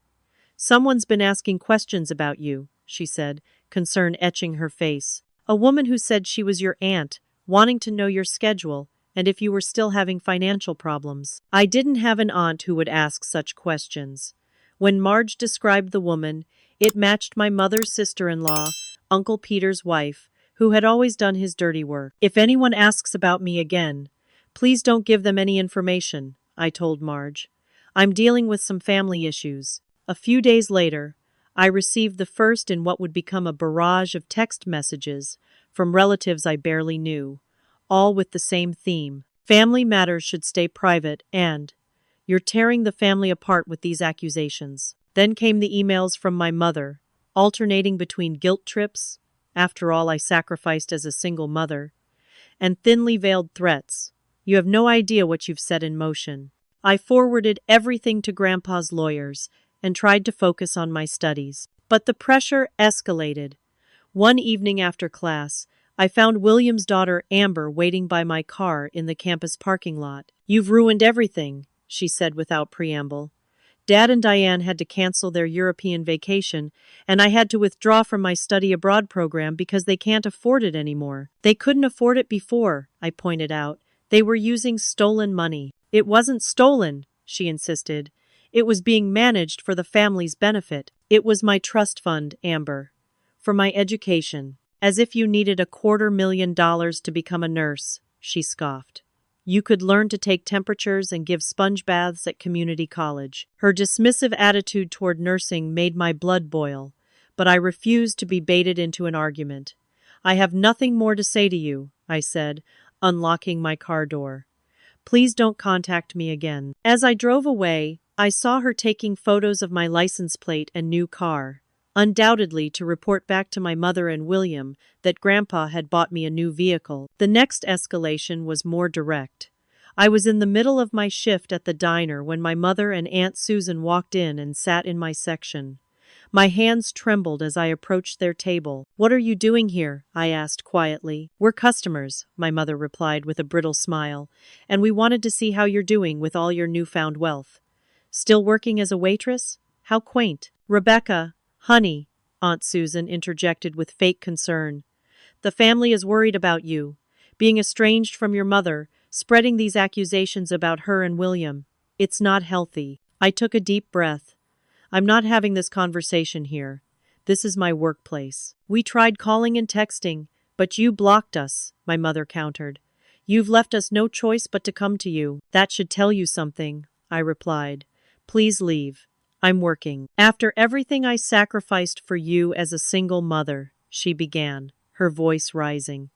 "Someone's been asking questions about you," she said, concern etching her face. "A woman who said she was your aunt," wanting to know your schedule and if you were still having financial problems. I didn't have an aunt who would ask such questions. When Marge described the woman, it matched my mother's sister-in-law, Uncle Peter's wife, who had always done his dirty work. "If anyone asks about me again, please don't give them any information," I told Marge. "I'm dealing with some family issues." A few days later, I received the first in what would become a barrage of text messages from relatives I barely knew, all with the same theme. Family matters should stay private and, "You're tearing the family apart with these accusations." Then came the emails from my mother, alternating between guilt trips, after all I sacrificed as a single mother, and thinly veiled threats. "You have no idea what you've set in motion." I forwarded everything to Grandpa's lawyers and tried to focus on my studies. But the pressure escalated. One evening after class, I found William's daughter Amber waiting by my car in the campus parking lot. "You've ruined everything," she said without preamble. "Dad and Diane had to cancel their European vacation, and I had to withdraw from my study abroad program because they can't afford it anymore." "They couldn't afford it before," I pointed out. "They were using stolen money." "It wasn't stolen," she insisted. "It was being managed for the family's benefit." "It was my trust fund, Amber. For my education." "As if you needed $250,000 to become a nurse," she scoffed. "You could learn to take temperatures and give sponge baths at community college." Her dismissive attitude toward nursing made my blood boil, but I refused to be baited into an argument. "I have nothing more to say to you," I said, unlocking my car door. "Please don't contact me again." As I drove away, I saw her taking photos of my license plate and new car, undoubtedly to report back to my mother and William that Grandpa had bought me a new vehicle. The next escalation was more direct. I was in the middle of my shift at the diner when my mother and Aunt Susan walked in and sat in my section. My hands trembled as I approached their table. "What are you doing here?" I asked quietly. "We're customers," my mother replied with a brittle smile, "and we wanted to see how you're doing with all your newfound wealth." "Still working as a waitress? How quaint." "Rebecca, honey," Aunt Susan interjected with fake concern. "The family is worried about you. Being estranged from your mother, spreading these accusations about her and William. It's not healthy." I took a deep breath. "I'm not having this conversation here. This is my workplace." "We tried calling and texting, but you blocked us," my mother countered. "You've left us no choice but to come to you." "That should tell you something," I replied. "Please leave. I'm working." "After everything I sacrificed for you as a single mother," she began, her voice rising.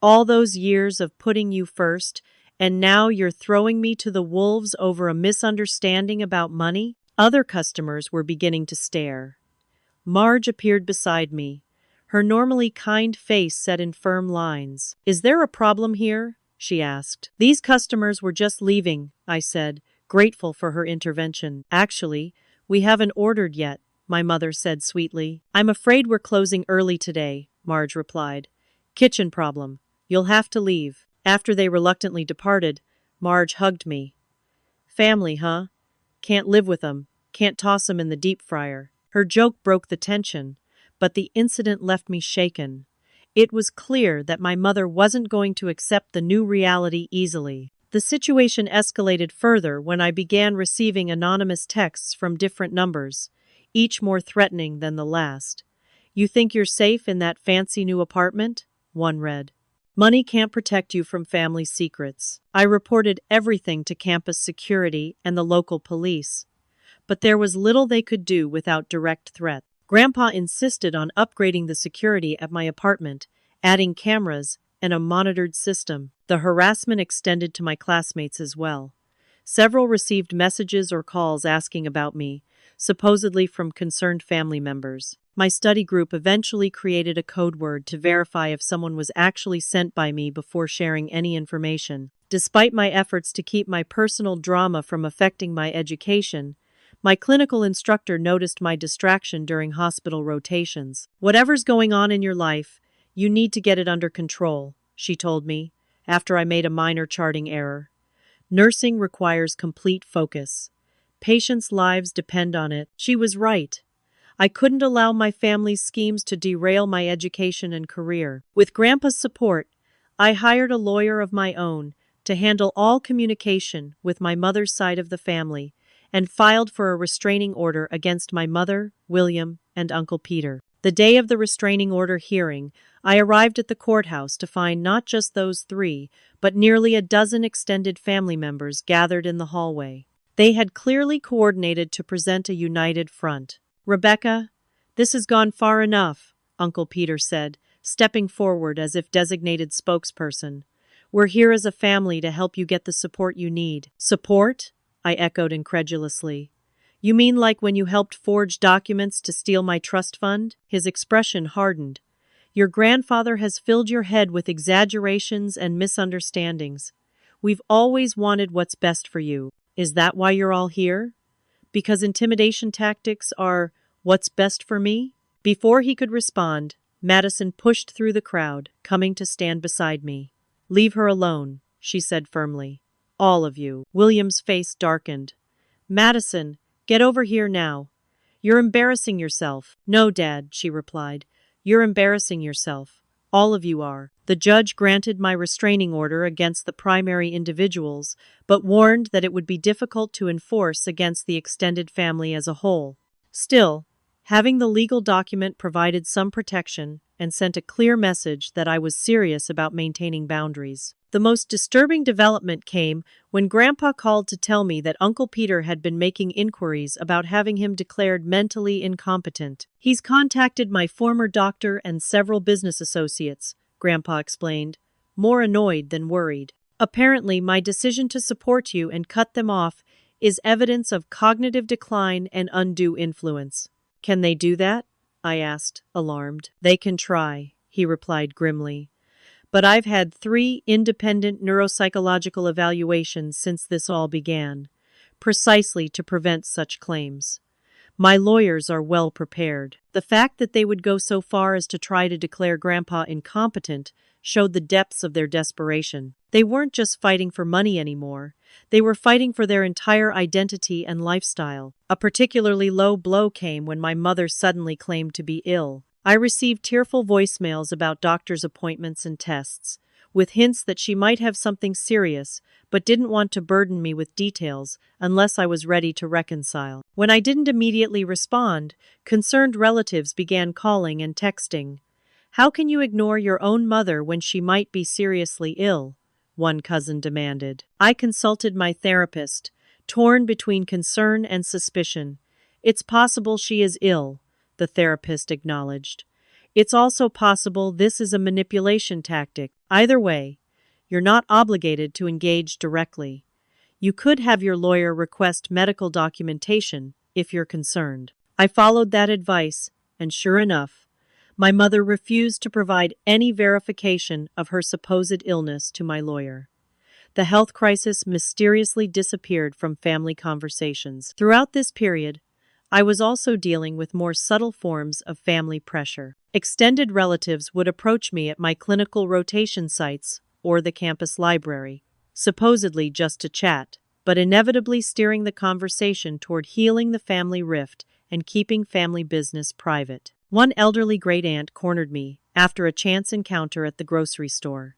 "All those years of putting you first, and now you're throwing me to the wolves over a misunderstanding about money?" Other customers were beginning to stare. Marge appeared beside me, her normally kind face set in firm lines. "Is there a problem here?" she asked. "These customers were just leaving," I said, grateful for her intervention. "Actually, we haven't ordered yet," my mother said sweetly. "I'm afraid we're closing early today," Marge replied. "Kitchen problem. You'll have to leave." After they reluctantly departed, Marge hugged me. "Family, huh? Can't live with 'em. Can't toss 'em in the deep fryer." Her joke broke the tension, but the incident left me shaken. It was clear that my mother wasn't going to accept the new reality easily. The situation escalated further when I began receiving anonymous texts from different numbers, each more threatening than the last. "You think you're safe in that fancy new apartment?" one read. "Money can't protect you from family secrets." I reported everything to campus security and the local police, but there was little they could do without direct threat. Grandpa insisted on upgrading the security at my apartment, adding cameras and a monitored system. The harassment extended to my classmates as well. Several received messages or calls asking about me, supposedly from concerned family members. My study group eventually created a code word to verify if someone was actually sent by me before sharing any information. Despite my efforts to keep my personal drama from affecting my education, my clinical instructor noticed my distraction during hospital rotations. "Whatever's going on in your life, you need to get it under control," she told me, after I made a minor charting error. "Nursing requires complete focus. Patients' lives depend on it." She was right. I couldn't allow my family's schemes to derail my education and career. With Grandpa's support, I hired a lawyer of my own to handle all communication with my mother's side of the family and filed for a restraining order against my mother, William, and Uncle Peter. The day of the restraining order hearing, I arrived at the courthouse to find not just those three, but nearly a dozen extended family members gathered in the hallway. They had clearly coordinated to present a united front. "Rebecca, this has gone far enough," Uncle Peter said, stepping forward as if designated spokesperson. "We're here as a family to help you get the support you need." "Support?" I echoed incredulously. "You mean like when you helped forge documents to steal my trust fund?" His expression hardened. "Your grandfather has filled your head with exaggerations and misunderstandings. We've always wanted what's best for you. Is that why you're all here? Because intimidation tactics are what's best for me?" Before he could respond, Madison pushed through the crowd, coming to stand beside me. "Leave her alone," she said firmly. "All of you." William's face darkened. "Madison, get over here now. You're embarrassing yourself." "No, Dad," she replied. "You're embarrassing yourself. All of you are." The judge granted my restraining order against the primary individuals, but warned that it would be difficult to enforce against the extended family as a whole. Still, having the legal document provided some protection and sent a clear message that I was serious about maintaining boundaries. The most disturbing development came when Grandpa called to tell me that Uncle Peter had been making inquiries about having him declared mentally incompetent. "He's contacted my former doctor and several business associates," Grandpa explained, more annoyed than worried. "Apparently, my decision to support you and cut them off is evidence of cognitive decline and undue influence." "Can they do that?" I asked, alarmed. "They can try," he replied grimly. "But I've had 3 independent neuropsychological evaluations since this all began, precisely to prevent such claims. My lawyers are well prepared." The fact that they would go so far as to try to declare Grandpa incompetent showed the depths of their desperation. They weren't just fighting for money anymore. They were fighting for their entire identity and lifestyle. A particularly low blow came when my mother suddenly claimed to be ill. I received tearful voicemails about doctor's appointments and tests, with hints that she might have something serious, but didn't want to burden me with details unless I was ready to reconcile. When I didn't immediately respond, concerned relatives began calling and texting. "How can you ignore your own mother when she might be seriously ill?" one cousin demanded. I consulted my therapist, torn between concern and suspicion. "It's possible she is ill," the therapist acknowledged. "It's also possible this is a manipulation tactic. Either way, you're not obligated to engage directly. You could have your lawyer request medical documentation if you're concerned." I followed that advice, and sure enough, my mother refused to provide any verification of her supposed illness to my lawyer. The health crisis mysteriously disappeared from family conversations. Throughout this period, I was also dealing with more subtle forms of family pressure. Extended relatives would approach me at my clinical rotation sites or the campus library, supposedly just to chat, but inevitably steering the conversation toward healing the family rift and keeping family business private. One elderly great-aunt cornered me after a chance encounter at the grocery store.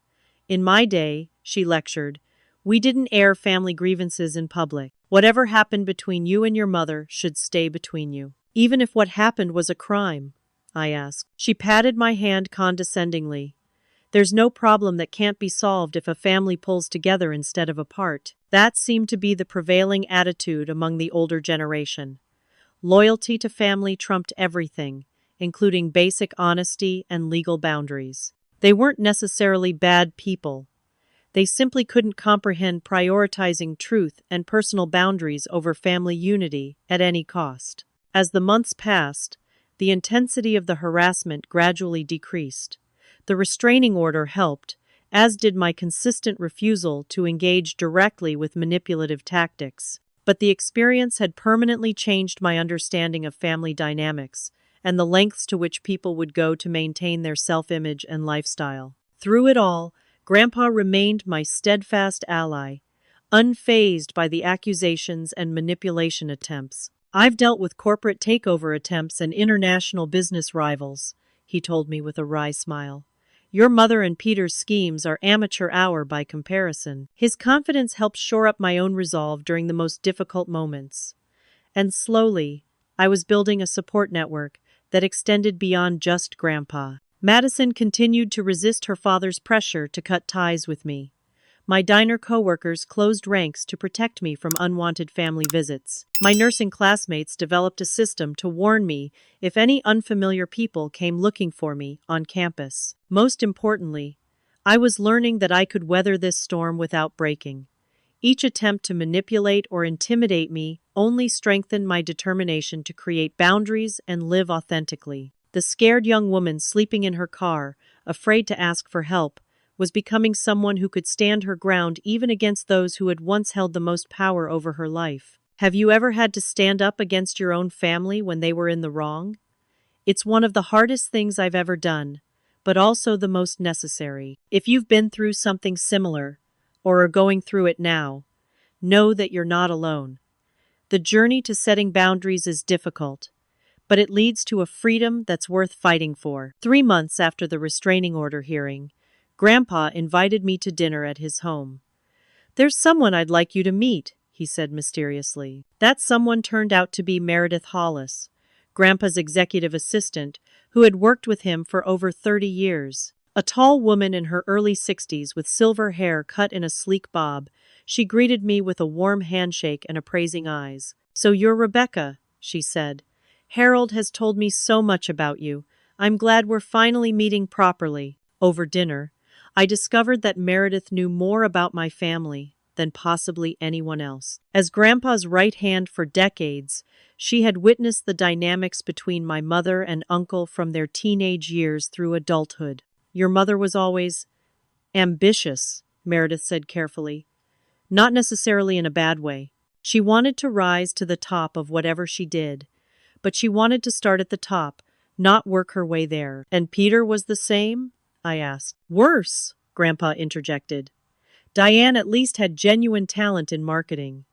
"In my day," she lectured, "we didn't air family grievances in public. Whatever happened between you and your mother should stay between you." "Even if what happened was a crime?" I asked. She patted my hand condescendingly. "There's no problem that can't be solved if a family pulls together instead of apart." That seemed to be the prevailing attitude among the older generation. Loyalty to family trumped everything, including basic honesty and legal boundaries. They weren't necessarily bad people. They simply couldn't comprehend prioritizing truth and personal boundaries over family unity at any cost. As the months passed, the intensity of the harassment gradually decreased. The restraining order helped, as did my consistent refusal to engage directly with manipulative tactics. But the experience had permanently changed my understanding of family dynamics and the lengths to which people would go to maintain their self-image and lifestyle. Through it all, Grandpa remained my steadfast ally, unfazed by the accusations and manipulation attempts. "I've dealt with corporate takeover attempts and international business rivals," he told me with a wry smile. Your mother and Peter's schemes are amateur hour by comparison. His confidence helped shore up my own resolve during the most difficult moments. And slowly, I was building a support network that extended beyond just Grandpa. Madison continued to resist her father's pressure to cut ties with me. My diner coworkers closed ranks to protect me from unwanted family visits. My nursing classmates developed a system to warn me if any unfamiliar people came looking for me on campus. Most importantly, I was learning that I could weather this storm without breaking. Each attempt to manipulate or intimidate me only strengthened my determination to create boundaries and live authentically. The scared young woman sleeping in her car, afraid to ask for help, was becoming someone who could stand her ground even against those who had once held the most power over her life. Have you ever had to stand up against your own family when they were in the wrong? It's one of the hardest things I've ever done, but also the most necessary. If you've been through something similar, or are going through it now, know that you're not alone. The journey to setting boundaries is difficult, but it leads to a freedom that's worth fighting for. 3 months after the restraining order hearing, Grandpa invited me to dinner at his home. "There's someone I'd like you to meet," he said mysteriously. That someone turned out to be Meredith Hollis, Grandpa's executive assistant, who had worked with him for over 30 years. A tall woman in her early 60s with silver hair cut in a sleek bob, she greeted me with a warm handshake and appraising eyes. "So you're Rebecca," she said. "Harold has told me so much about you. I'm glad we're finally meeting properly." Over dinner, I discovered that Meredith knew more about my family than possibly anyone else. As Grandpa's right hand for decades, she had witnessed the dynamics between my mother and uncle from their teenage years through adulthood. "Your mother was always ambitious," Meredith said carefully. "Not necessarily in a bad way. She wanted to rise to the top of whatever she did, but she wanted to start at the top, not work her way there." "And Peter was the same?" I asked. "Worse," Grandpa interjected. "Diane at least had genuine talent in marketing.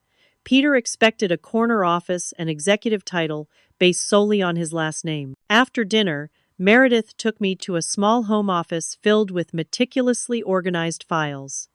Peter expected a corner office and executive title based solely on his last name." After dinner, Meredith took me to a small home office filled with meticulously organized files.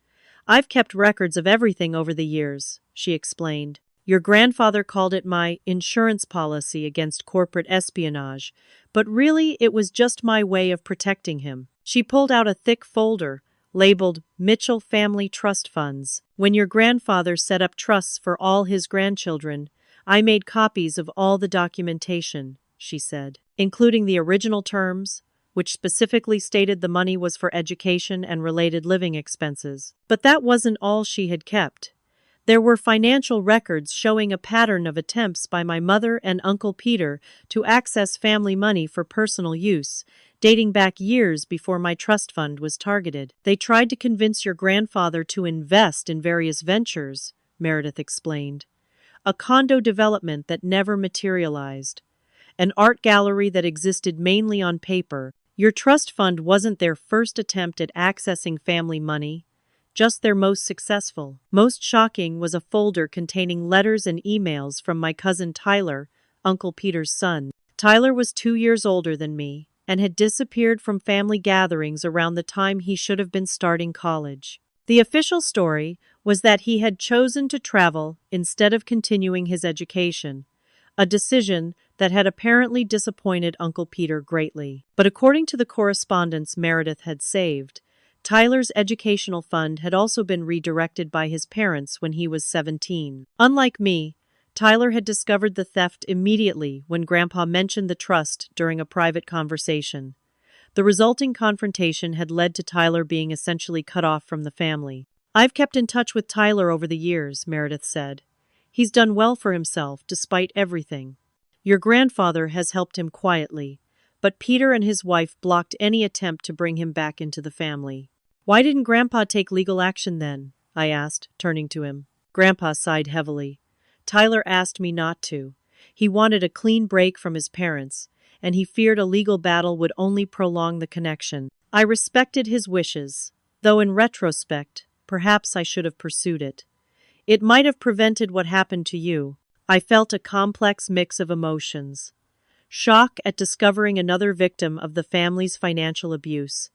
"I've kept records of everything over the years," she explained. "Your grandfather called it my insurance policy against corporate espionage, but really it was just my way of protecting him." She pulled out a thick folder labeled Mitchell Family Trust Funds. "When your grandfather set up trusts for all his grandchildren, I made copies of all the documentation," she said, "including the original terms, which specifically stated the money was for education and related living expenses." But that wasn't all she had kept. There were financial records showing a pattern of attempts by my mother and Uncle Peter to access family money for personal use, dating back years before my trust fund was targeted. "They tried to convince your grandfather to invest in various ventures," Meredith explained. "A condo development that never materialized. An art gallery that existed mainly on paper. Your trust fund wasn't their first attempt at accessing family money, just their most successful. Most shocking was a folder containing letters and emails from my cousin Tyler, Uncle Peter's son. Tyler was 2 years older than me and had disappeared from family gatherings around the time he should have been starting college. The official story was that he had chosen to travel instead of continuing his education, a decision that had apparently disappointed Uncle Peter greatly. But according to the correspondence Meredith had saved, Tyler's educational fund had also been redirected by his parents when he was 17. Unlike me, Tyler had discovered the theft immediately when Grandpa mentioned the trust during a private conversation. The resulting confrontation had led to Tyler being essentially cut off from the family. "I've kept in touch with Tyler over the years," Meredith said. "He's done well for himself, despite everything. Your grandfather has helped him quietly, but Peter and his wife blocked any attempt to bring him back into the family." "Why didn't Grandpa take legal action then?" I asked, turning to him. Grandpa sighed heavily. "Tyler asked me not to. He wanted a clean break from his parents, and he feared a legal battle would only prolong the connection. I respected his wishes, though in retrospect, perhaps I should have pursued it. It might have prevented what happened to you." I felt a complex mix of emotions. Shock at discovering another victim of the family's financial abuse,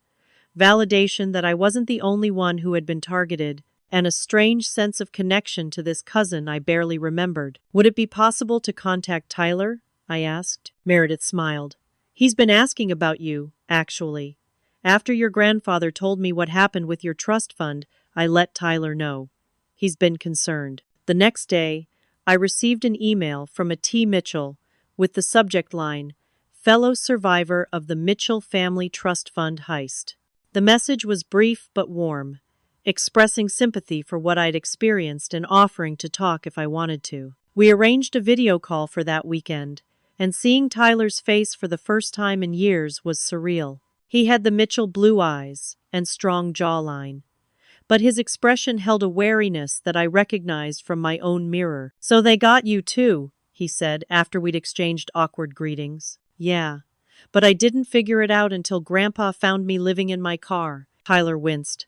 validation that I wasn't the only one who had been targeted, and a strange sense of connection to this cousin I barely remembered. "Would it be possible to contact Tyler?" I asked. Meredith smiled. "He's been asking about you, actually. After your grandfather told me what happened with your trust fund, I let Tyler know. He's been concerned." The next day, I received an email from a T. Mitchell with the subject line, "Fellow survivor of the Mitchell Family Trust Fund heist." The message was brief but warm, expressing sympathy for what I'd experienced and offering to talk if I wanted to. We arranged a video call for that weekend, and seeing Tyler's face for the first time in years was surreal. He had the Mitchell blue eyes and strong jawline, but his expression held a wariness that I recognized from my own mirror. "So they got you too," he said after we'd exchanged awkward greetings. "Yeah, but I didn't figure it out until Grandpa found me living in my car." Tyler winced.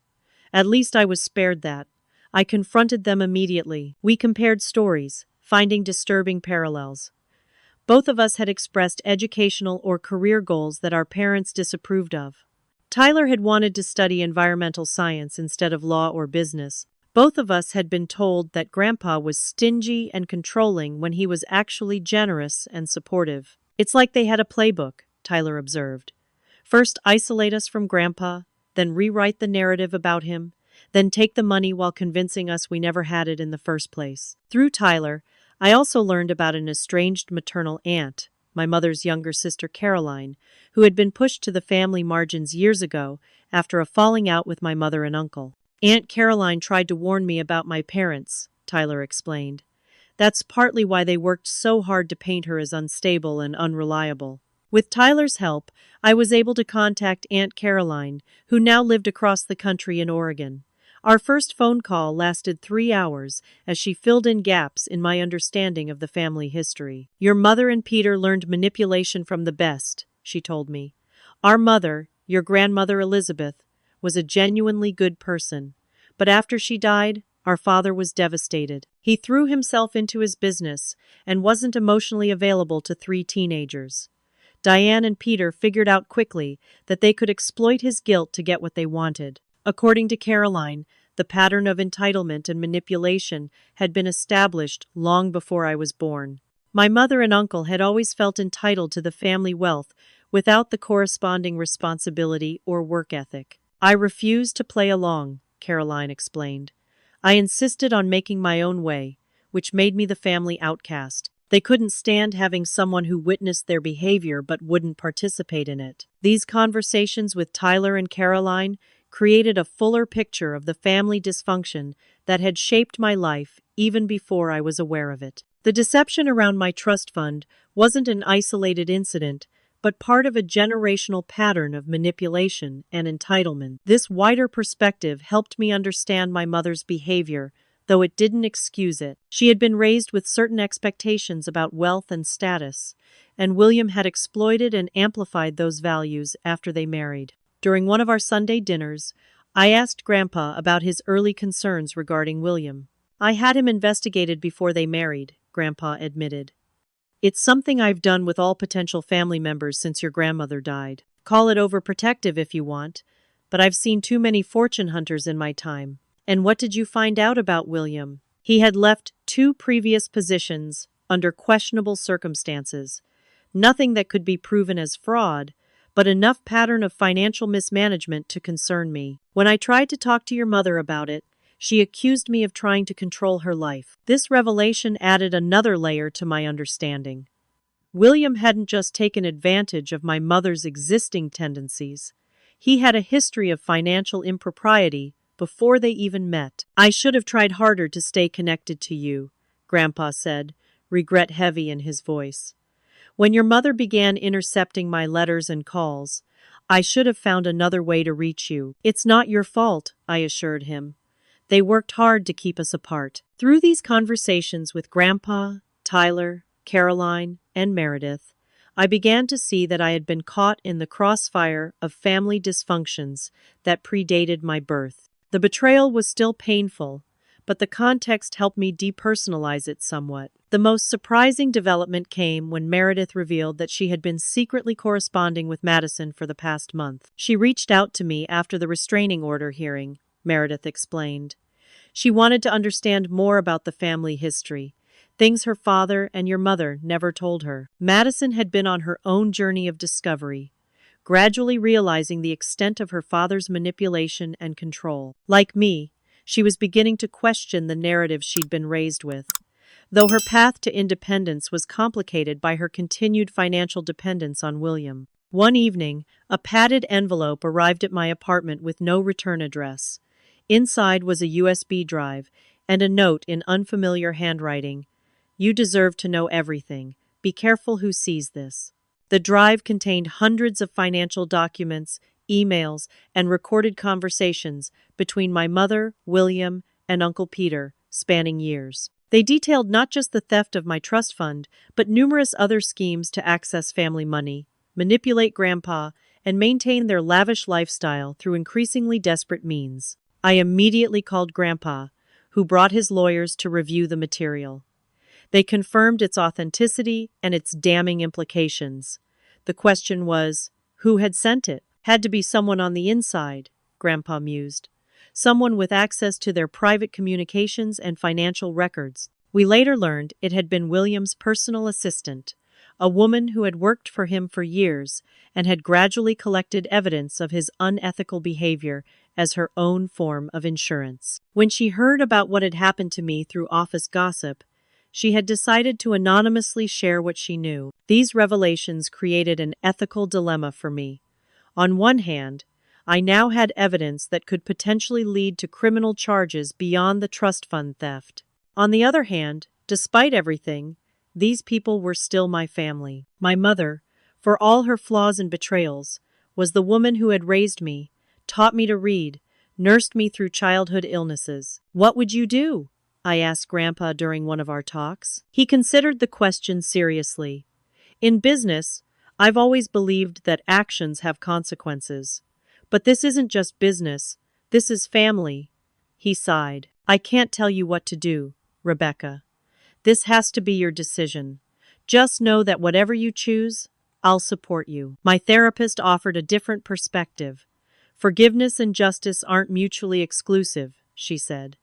"At least I was spared that. I confronted them immediately. We compared stories, finding disturbing parallels. Both of us had expressed educational or career goals that our parents disapproved of. Tyler had wanted to study environmental science instead of law or business. Both of us had been told that Grandpa was stingy and controlling when he was actually generous and supportive. "It's like they had a playbook," Tyler observed. "First isolate us from Grandpa, then rewrite the narrative about him, then take the money while convincing us we never had it in the first place." Through Tyler, I also learned about an estranged maternal aunt, my mother's younger sister Caroline, who had been pushed to the family margins years ago after a falling out with my mother and uncle. "Aunt Caroline tried to warn me about my parents," Tyler explained. "That's partly why they worked so hard to paint her as unstable and unreliable." With Tyler's help, I was able to contact Aunt Caroline, who now lived across the country in Oregon. Our first phone call lasted 3 hours as she filled in gaps in my understanding of the family history. "Your mother and Peter learned manipulation from the best," she told me. "Our mother, your grandmother Elizabeth, was a genuinely good person. But after she died, our father was devastated. He threw himself into his business and wasn't emotionally available to 3 teenagers. Diane and Peter figured out quickly that they could exploit his guilt to get what they wanted." According to Caroline, the pattern of entitlement and manipulation had been established long before I was born. My mother and uncle had always felt entitled to the family wealth without the corresponding responsibility or work ethic. "I refused to play along," Caroline explained. "I insisted on making my own way, which made me the family outcast. They couldn't stand having someone who witnessed their behavior but wouldn't participate in it." These conversations with Tyler and Caroline created a fuller picture of the family dysfunction that had shaped my life even before I was aware of it. The deception around my trust fund wasn't an isolated incident, but part of a generational pattern of manipulation and entitlement. This wider perspective helped me understand my mother's behavior, though it didn't excuse it. She had been raised with certain expectations about wealth and status, and William had exploited and amplified those values after they married. During one of our Sunday dinners, I asked Grandpa about his early concerns regarding William. "I had him investigated before they married," Grandpa admitted. "It's something I've done with all potential family members since your grandmother died. Call it overprotective if you want, but I've seen too many fortune hunters in my time." "And what did you find out about William?" "He had left 2 previous positions under questionable circumstances. Nothing that could be proven as fraud, but enough pattern of financial mismanagement to concern me. When I tried to talk to your mother about it, she accused me of trying to control her life." This revelation added another layer to my understanding. William hadn't just taken advantage of my mother's existing tendencies. He had a history of financial impropriety before they even met. "I should have tried harder to stay connected to you," Grandpa said, regret heavy in his voice. "When your mother began intercepting my letters and calls, I should have found another way to reach you." "It's not your fault," I assured him. "They worked hard to keep us apart." Through these conversations with Grandpa, Tyler, Caroline, and Meredith, I began to see that I had been caught in the crossfire of family dysfunctions that predated my birth. The betrayal was still painful, but the context helped me depersonalize it somewhat. The most surprising development came when Meredith revealed that she had been secretly corresponding with Madison for the past month. She reached out to me after the restraining order hearing, Meredith explained. She wanted to understand more about the family history, things her father and your mother never told her. Madison had been on her own journey of discovery, gradually realizing the extent of her father's manipulation and control. Like me, she was beginning to question the narrative she'd been raised with. Though her path to independence was complicated by her continued financial dependence on William. One evening, a padded envelope arrived at my apartment with no return address. Inside was a USB drive and a note in unfamiliar handwriting. You deserve to know everything. Be careful who sees this. The drive contained hundreds of financial documents, emails, and recorded conversations between my mother, William, and Uncle Peter, spanning years. They detailed not just the theft of my trust fund, but numerous other schemes to access family money, manipulate Grandpa, and maintain their lavish lifestyle through increasingly desperate means. I immediately called Grandpa, who brought his lawyers to review the material. They confirmed its authenticity and its damning implications. The question was, who had sent it? Had to be someone on the inside, Grandpa mused. Someone with access to their private communications and financial records. We later learned it had been William's personal assistant, a woman who had worked for him for years and had gradually collected evidence of his unethical behavior as her own form of insurance. When she heard about what had happened to me through office gossip, she had decided to anonymously share what she knew. These revelations created an ethical dilemma for me. On one hand, I now had evidence that could potentially lead to criminal charges beyond the trust fund theft. On the other hand, despite everything, these people were still my family. My mother, for all her flaws and betrayals, was the woman who had raised me, taught me to read, nursed me through childhood illnesses. What would you do? I asked Grandpa during one of our talks. He considered the question seriously. In business, I've always believed that actions have consequences. But this isn't just business, this is family. He sighed. I can't tell you what to do, Rebecca. This has to be your decision. Just know that whatever you choose, I'll support you. My therapist offered a different perspective. Forgiveness and justice aren't mutually exclusive, she said.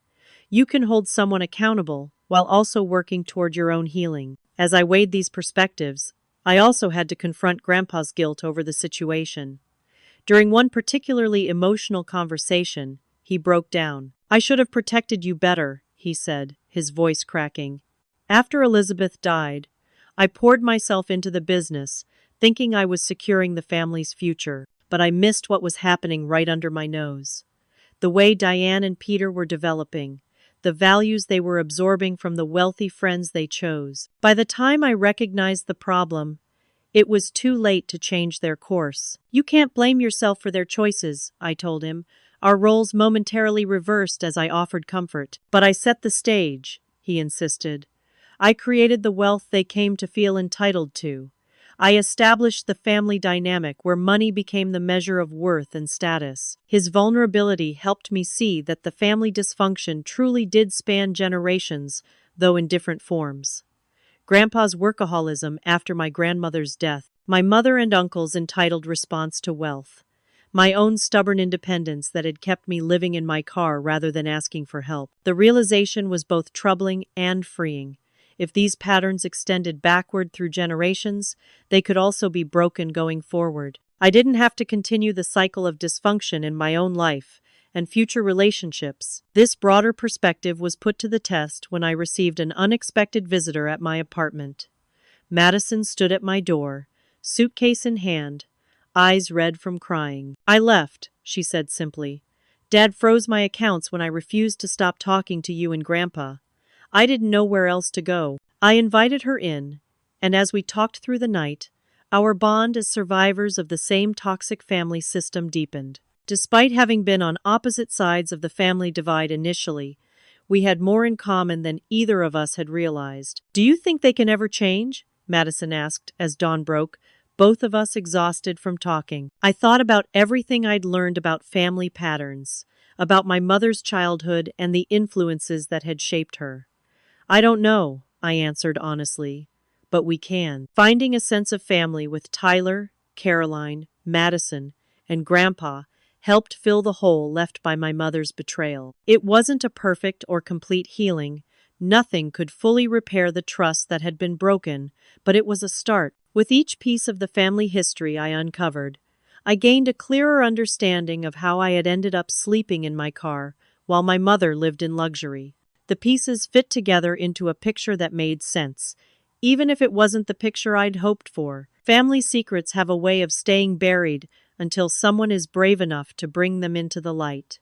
You can hold someone accountable while also working toward your own healing. As I weighed these perspectives, I also had to confront Grandpa's guilt over the situation. During one particularly emotional conversation, he broke down. I should have protected you better, he said, his voice cracking. After Elizabeth died, I poured myself into the business, thinking I was securing the family's future, but I missed what was happening right under my nose. The way Diane and Peter were developing, the values they were absorbing from the wealthy friends they chose. By the time I recognized the problem, it was too late to change their course. You can't blame yourself for their choices, I told him. Our roles momentarily reversed as I offered comfort. But I set the stage, he insisted. I created the wealth they came to feel entitled to. I established the family dynamic where money became the measure of worth and status. His vulnerability helped me see that the family dysfunction truly did span generations, though in different forms. Grandpa's workaholism after my grandmother's death, my mother and uncle's entitled response to wealth, my own stubborn independence that had kept me living in my car rather than asking for help. The realization was both troubling and freeing. If these patterns extended backward through generations, they could also be broken going forward. I didn't have to continue the cycle of dysfunction in my own life and future relationships. This broader perspective was put to the test when I received an unexpected visitor at my apartment. Madison stood at my door, suitcase in hand, eyes red from crying. I left, she said simply. Dad froze my accounts when I refused to stop talking to you and Grandpa. I didn't know where else to go. I invited her in, and as we talked through the night, our bond as survivors of the same toxic family system deepened. Despite having been on opposite sides of the family divide initially, we had more in common than either of us had realized. Do you think they can ever change? Madison asked as dawn broke, both of us exhausted from talking. I thought about everything I'd learned about family patterns, about my mother's childhood and the influences that had shaped her. I don't know, I answered honestly, but we can. Finding a sense of family with Tyler, Caroline, Madison, and Grandpa helped fill the hole left by my mother's betrayal. It wasn't a perfect or complete healing. Nothing could fully repair the trust that had been broken, but it was a start. With each piece of the family history I uncovered, I gained a clearer understanding of how I had ended up sleeping in my car while my mother lived in luxury. The pieces fit together into a picture that made sense, even if it wasn't the picture I'd hoped for. Family secrets have a way of staying buried until someone is brave enough to bring them into the light.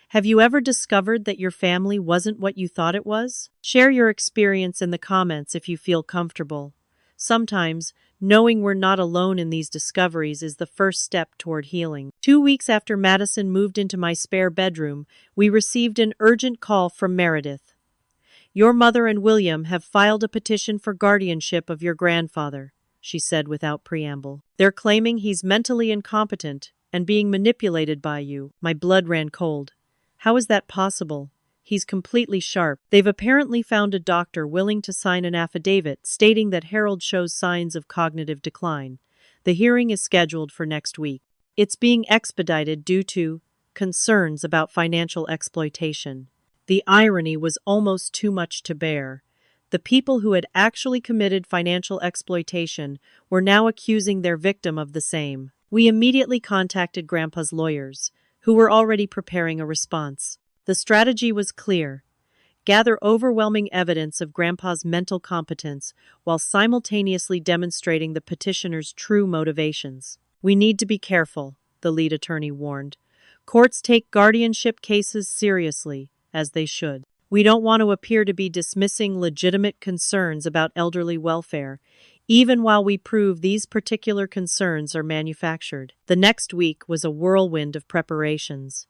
Have you ever discovered that your family wasn't what you thought it was? Share your experience in the comments if you feel comfortable. Sometimes, knowing we're not alone in these discoveries is the first step toward healing. 2 weeks after Madison moved into my spare bedroom, we received an urgent call from Meredith. "Your mother and William have filed a petition for guardianship of your grandfather," she said without preamble. "They're claiming he's mentally incompetent and being manipulated by you." My blood ran cold. How is that possible? He's completely sharp. They've apparently found a doctor willing to sign an affidavit stating that Harold shows signs of cognitive decline. The hearing is scheduled for next week. It's being expedited due to concerns about financial exploitation. The irony was almost too much to bear. The people who had actually committed financial exploitation were now accusing their victim of the same. We immediately contacted Grandpa's lawyers, who were already preparing a response. The strategy was clear: gather overwhelming evidence of Grandpa's mental competence while simultaneously demonstrating the petitioner's true motivations. "We need to be careful," the lead attorney warned. "Courts take guardianship cases seriously, as they should. We don't want to appear to be dismissing legitimate concerns about elderly welfare, even while we prove these particular concerns are manufactured." The next week was a whirlwind of preparations.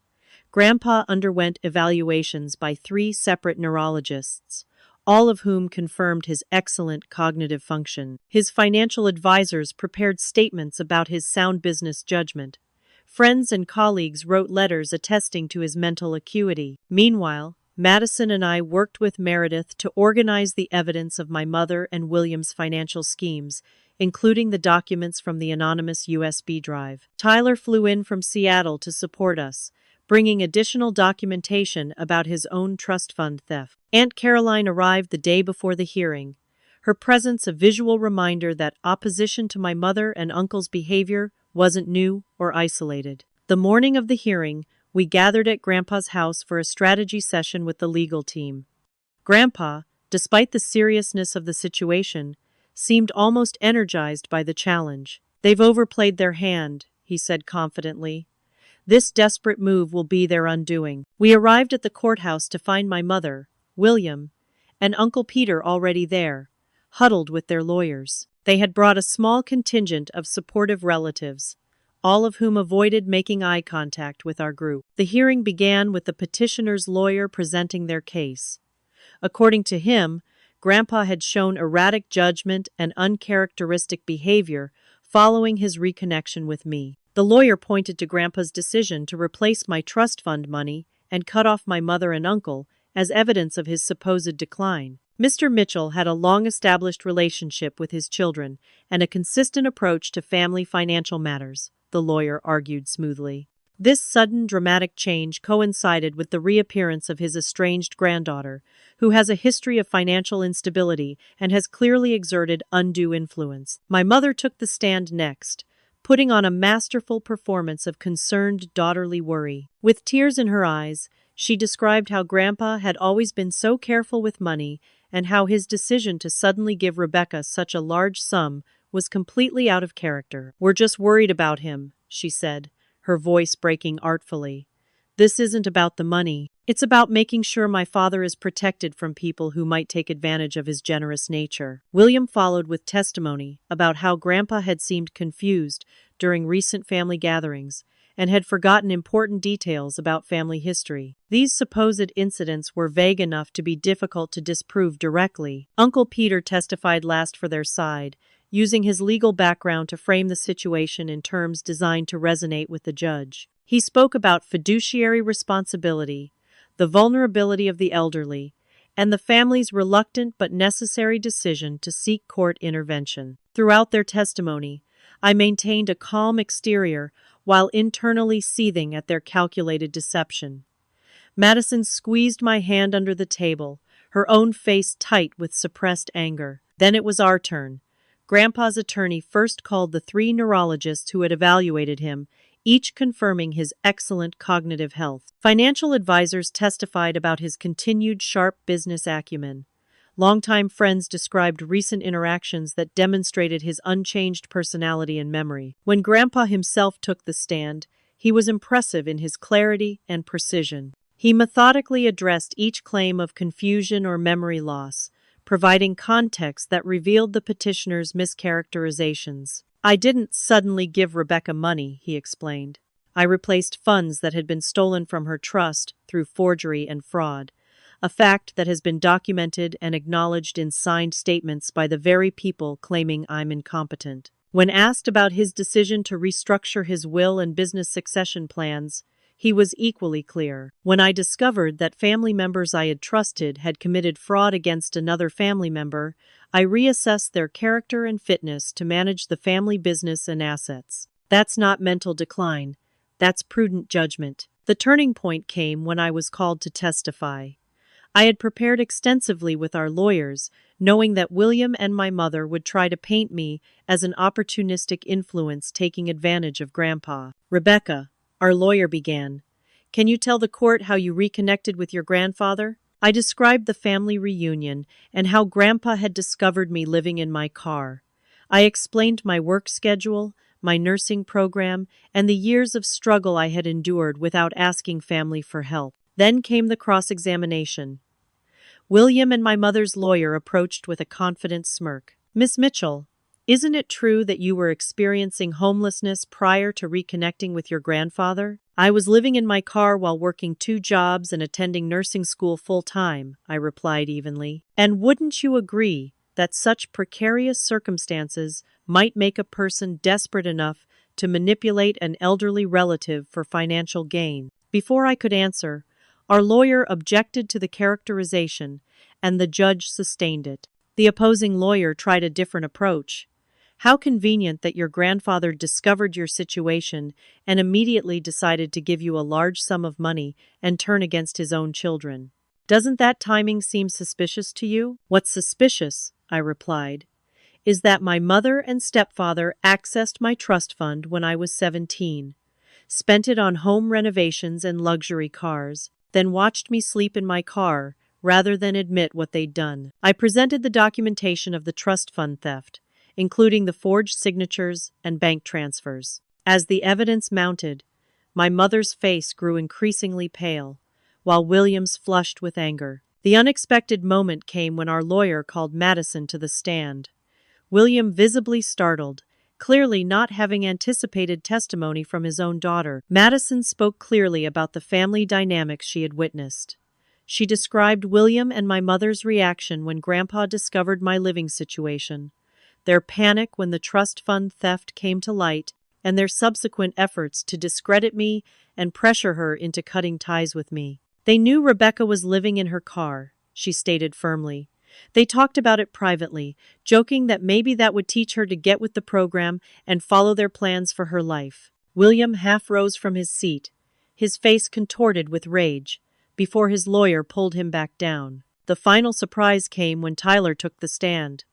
Grandpa underwent evaluations by 3 separate neurologists, all of whom confirmed his excellent cognitive function. His financial advisors prepared statements about his sound business judgment. Friends and colleagues wrote letters attesting to his mental acuity. Meanwhile, Madison and I worked with Meredith to organize the evidence of my mother and William's financial schemes, including the documents from the anonymous USB drive. Tyler flew in from Seattle to support us, bringing additional documentation about his own trust fund theft. Aunt Caroline arrived the day before the hearing, her presence a visual reminder that opposition to my mother and uncle's behavior wasn't new or isolated. The morning of the hearing, we gathered at Grandpa's house for a strategy session with the legal team. Grandpa, despite the seriousness of the situation, seemed almost energized by the challenge. "They've overplayed their hand," he said confidently. "This desperate move will be their undoing." We arrived at the courthouse to find my mother, William, and Uncle Peter already there, huddled with their lawyers. They had brought a small contingent of supportive relatives, all of whom avoided making eye contact with our group. The hearing began with the petitioner's lawyer presenting their case. According to him, Grandpa had shown erratic judgment and uncharacteristic behavior following his reconnection with me. The lawyer pointed to Grandpa's decision to replace my trust fund money and cut off my mother and uncle as evidence of his supposed decline. Mr. Mitchell had a long-established relationship with his children and a consistent approach to family financial matters, the lawyer argued smoothly. This sudden dramatic change coincided with the reappearance of his estranged granddaughter, who has a history of financial instability and has clearly exerted undue influence. My mother took the stand next, putting on a masterful performance of concerned daughterly worry. With tears in her eyes, she described how Grandpa had always been so careful with money and how his decision to suddenly give Rebecca such a large sum was completely out of character. "We're just worried about him," she said, her voice breaking artfully. "This isn't about the money. It's about making sure my father is protected from people who might take advantage of his generous nature." William followed with testimony about how Grandpa had seemed confused during recent family gatherings and had forgotten important details about family history. These supposed incidents were vague enough to be difficult to disprove directly. Uncle Peter testified last for their side, using his legal background to frame the situation in terms designed to resonate with the judge. He spoke about fiduciary responsibility, the vulnerability of the elderly, and the family's reluctant but necessary decision to seek court intervention. Throughout their testimony, I maintained a calm exterior while internally seething at their calculated deception. Madison squeezed my hand under the table, her own face tight with suppressed anger. Then it was our turn. Grandpa's attorney first called the 3 neurologists who had evaluated him, each confirming his excellent cognitive health. Financial advisors testified about his continued sharp business acumen. Longtime friends described recent interactions that demonstrated his unchanged personality and memory. When Grandpa himself took the stand, he was impressive in his clarity and precision. He methodically addressed each claim of confusion or memory loss, providing context that revealed the petitioner's mischaracterizations. "I didn't suddenly give Rebecca money," he explained. "I replaced funds that had been stolen from her trust through forgery and fraud, a fact that has been documented and acknowledged in signed statements by the very people claiming I'm incompetent." When asked about his decision to restructure his will and business succession plans, he was equally clear. "When I discovered that family members I had trusted had committed fraud against another family member, I reassessed their character and fitness to manage the family business and assets. That's not mental decline. That's prudent judgment." The turning point came when I was called to testify. I had prepared extensively with our lawyers, knowing that William and my mother would try to paint me as an opportunistic influence taking advantage of Grandpa. "Rebecca," our lawyer began, "can you tell the court how you reconnected with your grandfather?" I described the family reunion and how Grandpa had discovered me living in my car. I explained my work schedule, my nursing program, and the years of struggle I had endured without asking family for help. Then came the cross-examination. William and my mother's lawyer approached with a confident smirk. "Miss Mitchell, isn't it true that you were experiencing homelessness prior to reconnecting with your grandfather?" "I was living in my car while working 2 jobs and attending nursing school full-time," I replied evenly. "And wouldn't you agree that such precarious circumstances might make a person desperate enough to manipulate an elderly relative for financial gain?" Before I could answer, our lawyer objected to the characterization, and the judge sustained it. The opposing lawyer tried a different approach. "How convenient that your grandfather discovered your situation and immediately decided to give you a large sum of money and turn against his own children. Doesn't that timing seem suspicious to you?" "What's suspicious," I replied, "is that my mother and stepfather accessed my trust fund when I was 17, spent it on home renovations and luxury cars, then watched me sleep in my car rather than admit what they'd done." I presented the documentation of the trust fund theft, including the forged signatures and bank transfers. As the evidence mounted, my mother's face grew increasingly pale, while William's flushed with anger. The unexpected moment came when our lawyer called Madison to the stand. William visibly startled, clearly not having anticipated testimony from his own daughter. Madison spoke clearly about the family dynamics she had witnessed. She described William and my mother's reaction when Grandpa discovered my living situation, their panic when the trust fund theft came to light, and their subsequent efforts to discredit me and pressure her into cutting ties with me. "They knew Rebecca was living in her car," she stated firmly. "They talked about it privately, joking that maybe that would teach her to get with the program and follow their plans for her life." William half rose from his seat, his face contorted with rage, before his lawyer pulled him back down. The final surprise came when Tyler took the stand.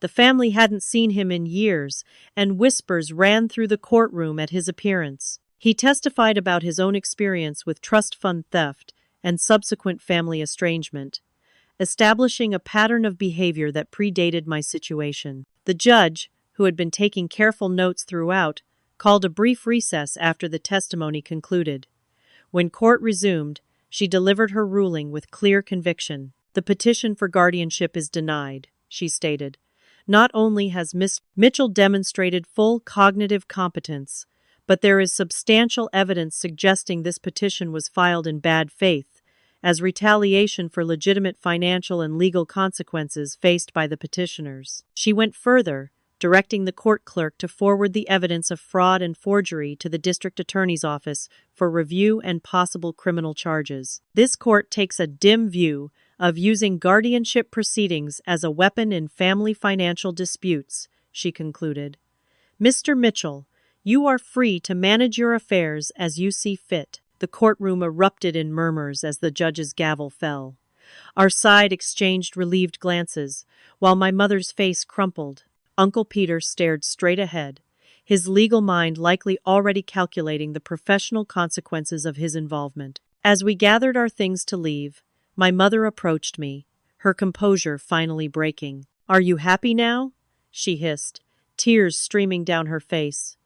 The family hadn't seen him in years, and whispers ran through the courtroom at his appearance. He testified about his own experience with trust fund theft and subsequent family estrangement, establishing a pattern of behavior that predated my situation. The judge, who had been taking careful notes throughout, called a brief recess after the testimony concluded. When court resumed, she delivered her ruling with clear conviction. "The petition for guardianship is denied," she stated. "Not only has Miss Mitchell demonstrated full cognitive competence, but there is substantial evidence suggesting this petition was filed in bad faith, as retaliation for legitimate financial and legal consequences faced by the petitioners." She went further, directing the court clerk to forward the evidence of fraud and forgery to the district attorney's office for review and possible criminal charges. This court takes a dim view of using guardianship proceedings as a weapon in family financial disputes, she concluded. Mr. Mitchell, you are free to manage your affairs as you see fit. The courtroom erupted in murmurs as the judge's gavel fell. Our side exchanged relieved glances, while my mother's face crumpled. Uncle Peter stared straight ahead, his legal mind likely already calculating the professional consequences of his involvement. As we gathered our things to leave, my mother approached me, her composure finally breaking. "Are you happy now?" she hissed, tears streaming down her face.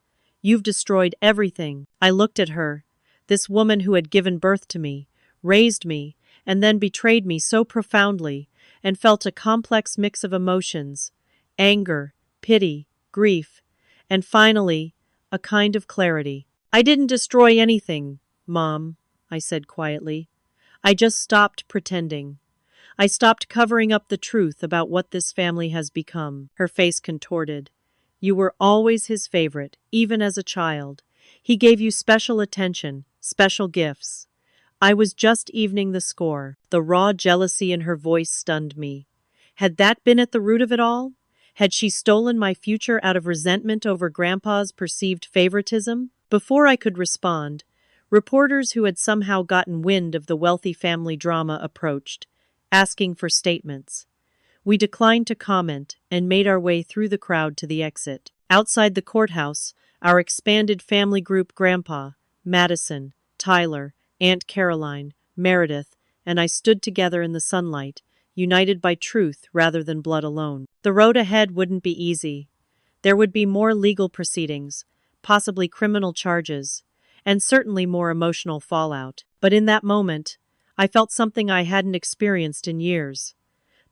"You've destroyed everything." I looked at her, this woman who had given birth to me, raised me, and then betrayed me so profoundly, and felt a complex mix of emotions: anger, pity, grief, and finally, a kind of clarity. "I didn't destroy anything, Mom," I said quietly. "I just stopped pretending. I stopped covering up the truth about what this family has become." Her face contorted. "You were always his favorite, even as a child. He gave you special attention, special gifts. I was just evening the score." The raw jealousy in her voice stunned me. Had that been at the root of it all? Had she stolen my future out of resentment over Grandpa's perceived favoritism? Before I could respond, reporters who had somehow gotten wind of the wealthy family drama approached, asking for statements. We declined to comment and made our way through the crowd to the exit. Outside the courthouse, our expanded family group, Grandpa, Madison, Tyler, Aunt Caroline, Meredith, and I stood together in the sunlight, united by truth rather than blood alone. The road ahead wouldn't be easy. There would be more legal proceedings, possibly criminal charges, and certainly more emotional fallout. But in that moment, I felt something I hadn't experienced in years: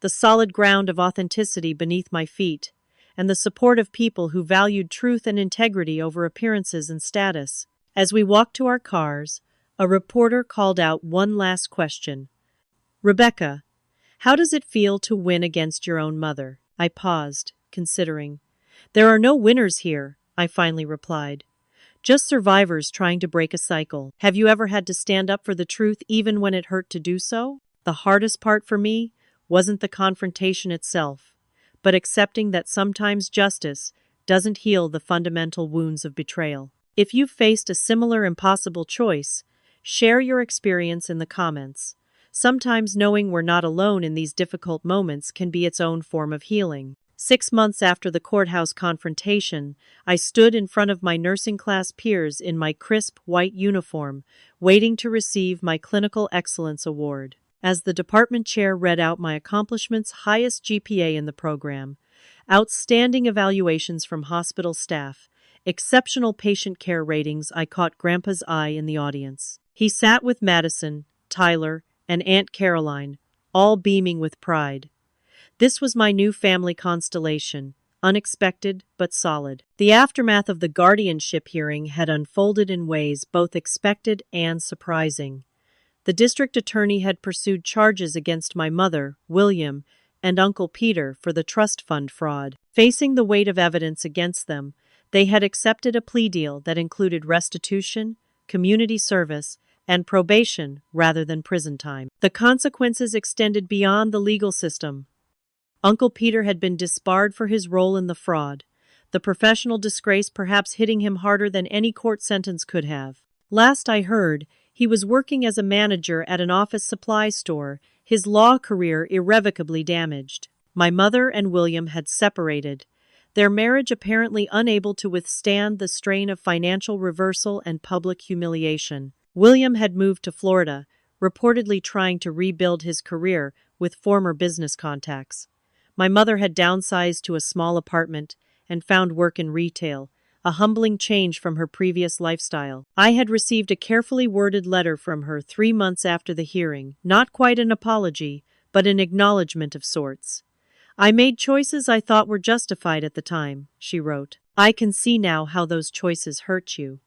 the solid ground of authenticity beneath my feet, and the support of people who valued truth and integrity over appearances and status. As we walked to our cars, a reporter called out one last question. "Rebecca, how does it feel to win against your own mother?" I paused, considering. "There are no winners here," I finally replied. "Just survivors trying to break a cycle. Have you ever had to stand up for the truth even when it hurt to do so?" The hardest part for me wasn't the confrontation itself, but accepting that sometimes justice doesn't heal the fundamental wounds of betrayal. If you've faced a similar impossible choice, share your experience in the comments. Sometimes knowing we're not alone in these difficult moments can be its own form of healing. 6 months after the courthouse confrontation, I stood in front of my nursing class peers in my crisp white uniform, waiting to receive my Clinical Excellence Award. As the department chair read out my accomplishments: highest GPA in the program, outstanding evaluations from hospital staff, exceptional patient care ratings, I caught Grandpa's eye in the audience. He sat with Madison, Tyler, and Aunt Caroline, all beaming with pride. This was my new family constellation, unexpected but solid. The aftermath of the guardianship hearing had unfolded in ways both expected and surprising. The district attorney had pursued charges against my mother, William, and Uncle Peter for the trust fund fraud. Facing the weight of evidence against them, they had accepted a plea deal that included restitution, community service, and probation rather than prison time. The consequences extended beyond the legal system. Uncle Peter had been disbarred for his role in the fraud, the professional disgrace perhaps hitting him harder than any court sentence could have. Last I heard, he was working as a manager at an office supply store, his law career irrevocably damaged. My mother and William had separated, their marriage apparently unable to withstand the strain of financial reversal and public humiliation. William had moved to Florida, reportedly trying to rebuild his career with former business contacts. My mother had downsized to a small apartment and found work in retail, a humbling change from her previous lifestyle. I had received a carefully worded letter from her 3 months after the hearing, not quite an apology, but an acknowledgement of sorts. "I made choices I thought were justified at the time," she wrote. "I can see now how those choices hurt you.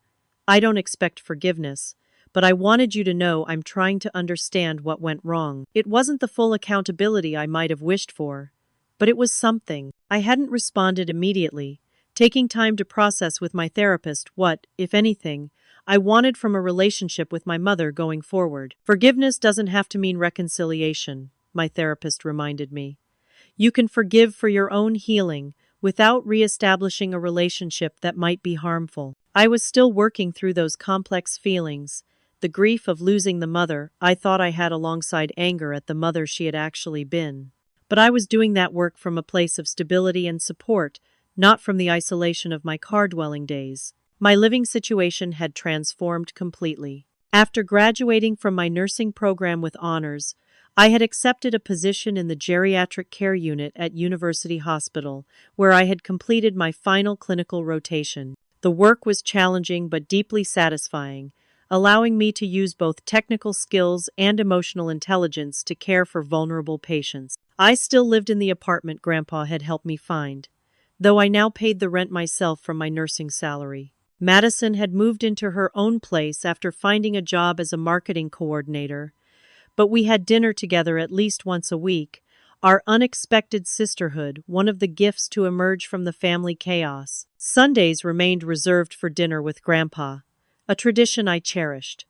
I don't expect forgiveness, but I wanted you to know I'm trying to understand what went wrong. It wasn't the full accountability I might have wished for, but it was something. I hadn't responded immediately, taking time to process with my therapist what, if anything, I wanted from a relationship with my mother going forward. Forgiveness doesn't have to mean reconciliation, my therapist reminded me. You can forgive for your own healing without reestablishing a relationship that might be harmful. I was still working through those complex feelings, the grief of losing the mother I thought I had alongside anger at the mother she had actually been. But I was doing that work from a place of stability and support, not from the isolation of my car-dwelling days. My living situation had transformed completely. After graduating from my nursing program with honors, I had accepted a position in the geriatric care unit at University Hospital, where I had completed my final clinical rotation. The work was challenging but deeply satisfying, allowing me to use both technical skills and emotional intelligence to care for vulnerable patients. I still lived in the apartment Grandpa had helped me find, though I now paid the rent myself from my nursing salary. Madison had moved into her own place after finding a job as a marketing coordinator, but we had dinner together at least once a week, our unexpected sisterhood, one of the gifts to emerge from the family chaos. Sundays remained reserved for dinner with Grandpa, a tradition I cherished.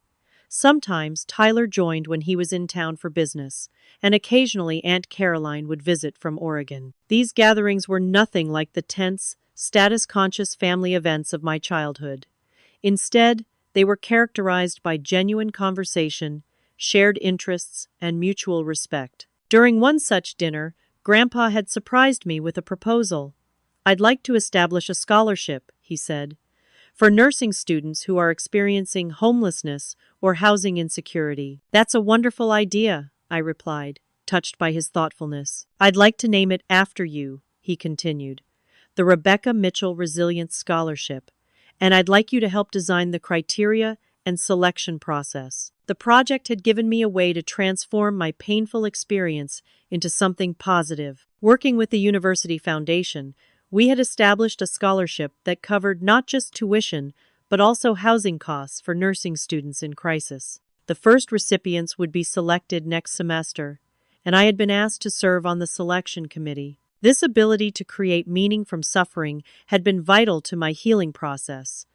Sometimes Tyler joined when he was in town for business, and occasionally Aunt Caroline would visit from Oregon. These gatherings were nothing like the tense, status-conscious family events of my childhood. Instead, they were characterized by genuine conversation, shared interests, and mutual respect. During one such dinner, Grandpa had surprised me with a proposal. "I'd like to establish a scholarship," he said, "for nursing students who are experiencing homelessness or housing insecurity." "That's a wonderful idea," I replied, touched by his thoughtfulness. "I'd like to name it after you," he continued, "the Rebecca Mitchell Resilience Scholarship, and I'd like you to help design the criteria and selection process." The project had given me a way to transform my painful experience into something positive. Working with the University Foundation, we had established a scholarship that covered not just tuition, but also housing costs for nursing students in crisis. The first recipients would be selected next semester, and I had been asked to serve on the selection committee. This ability to create meaning from suffering had been vital to my healing process.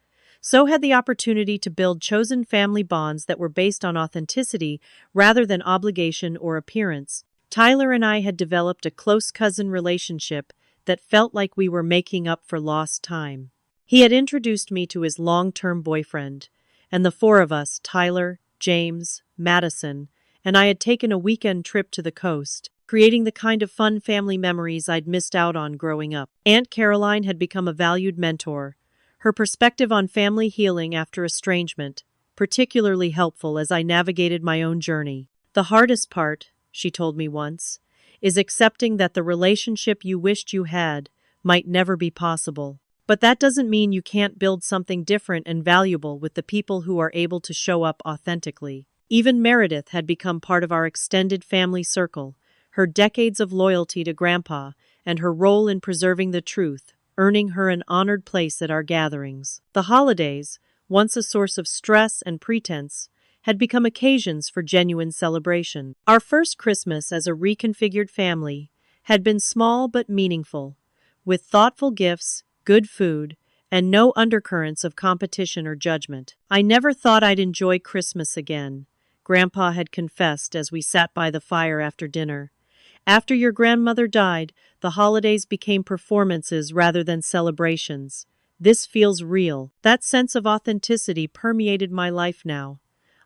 So had the opportunity to build chosen family bonds that were based on authenticity rather than obligation or appearance. Tyler and I had developed a close cousin relationship that felt like we were making up for lost time. He had introduced me to his long-term boyfriend, and the four of us, Tyler, James, Madison, and I had taken a weekend trip to the coast, creating the kind of fun family memories I'd missed out on growing up. Aunt Caroline had become a valued mentor, her perspective on family healing after estrangement particularly helpful as I navigated my own journey. "The hardest part," she told me once, "is accepting that the relationship you wished you had might never be possible. But that doesn't mean you can't build something different and valuable with the people who are able to show up authentically." Even Meredith had become part of our extended family circle, her decades of loyalty to Grandpa and her role in preserving the truth, earning her an honored place at our gatherings. The holidays, once a source of stress and pretense, had become occasions for genuine celebration. Our first Christmas as a reconfigured family had been small but meaningful, with thoughtful gifts, good food, and no undercurrents of competition or judgment. "I never thought I'd enjoy Christmas again," Grandpa had confessed as we sat by the fire after dinner. "After your grandmother died, the holidays became performances rather than celebrations. This feels real." That sense of authenticity permeated my life now.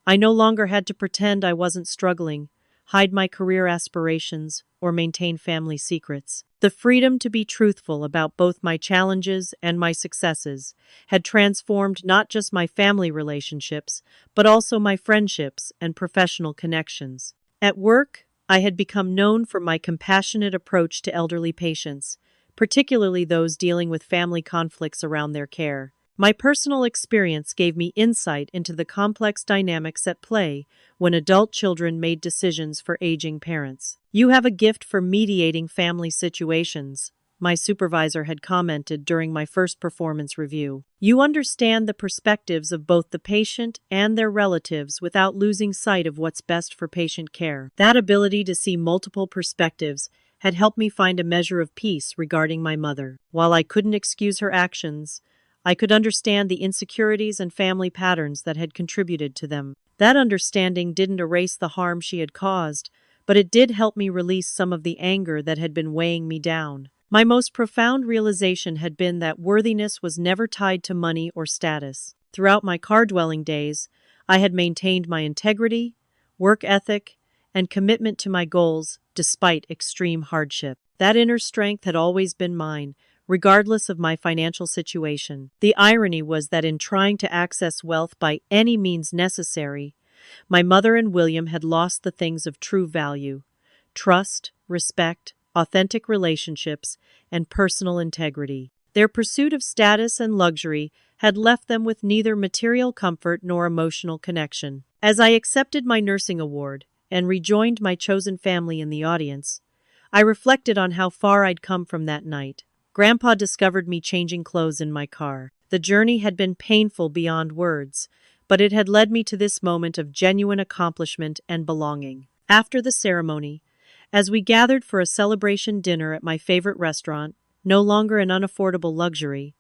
I no longer had to pretend I wasn't struggling, hide my career aspirations, or maintain family secrets. The freedom to be truthful about both my challenges and my successes had transformed not just my family relationships, but also my friendships and professional connections. At work, I had become known for my compassionate approach to elderly patients, particularly those dealing with family conflicts around their care. My personal experience gave me insight into the complex dynamics at play when adult children made decisions for aging parents. "You have a gift for mediating family situations," my supervisor had commented during my first performance review. "You understand the perspectives of both the patient and their relatives without losing sight of what's best for patient care." That ability to see multiple perspectives had helped me find a measure of peace regarding my mother. While I couldn't excuse her actions, I could understand the insecurities and family patterns that had contributed to them. That understanding didn't erase the harm she had caused, but it did help me release some of the anger that had been weighing me down. My most profound realization had been that worthiness was never tied to money or status. Throughout my car-dwelling days, I had maintained my integrity, work ethic, and commitment to my goals despite extreme hardship. That inner strength had always been mine, regardless of my financial situation. The irony was that in trying to access wealth by any means necessary, my mother and William had lost the things of true value: trust, respect, authentic relationships, and personal integrity. Their pursuit of status and luxury had left them with neither material comfort nor emotional connection. As I accepted my nursing award and rejoined my chosen family in the audience, I reflected on how far I'd come from that night. Grandpa discovered me changing clothes in my car. The journey had been painful beyond words, but it had led me to this moment of genuine accomplishment and belonging. After the ceremony, as we gathered for a celebration dinner at my favorite restaurant, no longer an unaffordable luxury,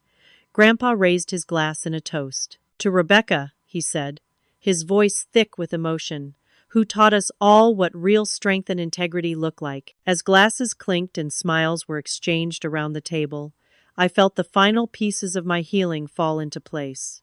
Grandpa raised his glass in a toast. "To Rebecca," he said, his voice thick with emotion, "who taught us all what real strength and integrity look like." As glasses clinked and smiles were exchanged around the table, I felt the final pieces of my healing fall into place.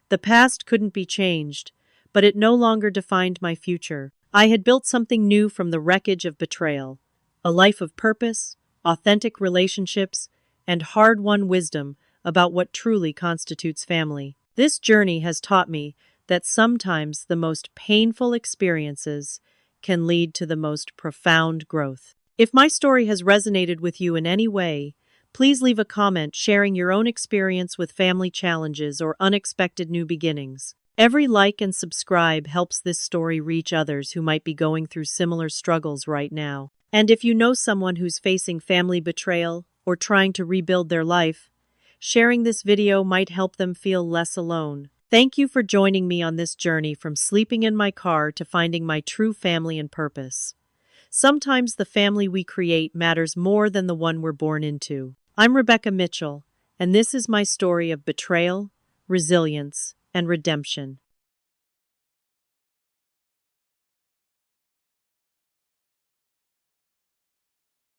The past couldn't be changed, but it no longer defined my future. I had built something new from the wreckage of betrayal: a life of purpose, authentic relationships, and hard-won wisdom about what truly constitutes family. This journey has taught me that sometimes the most painful experiences can lead to the most profound growth. If my story has resonated with you in any way, please leave a comment sharing your own experience with family challenges or unexpected new beginnings. Every like and subscribe helps this story reach others who might be going through similar struggles right now. And if you know someone who's facing family betrayal or trying to rebuild their life, sharing this video might help them feel less alone. Thank you for joining me on this journey from sleeping in my car to finding my true family and purpose. Sometimes the family we create matters more than the one we're born into. I'm Rebecca Mitchell, and this is my story of betrayal, resilience, and redemption.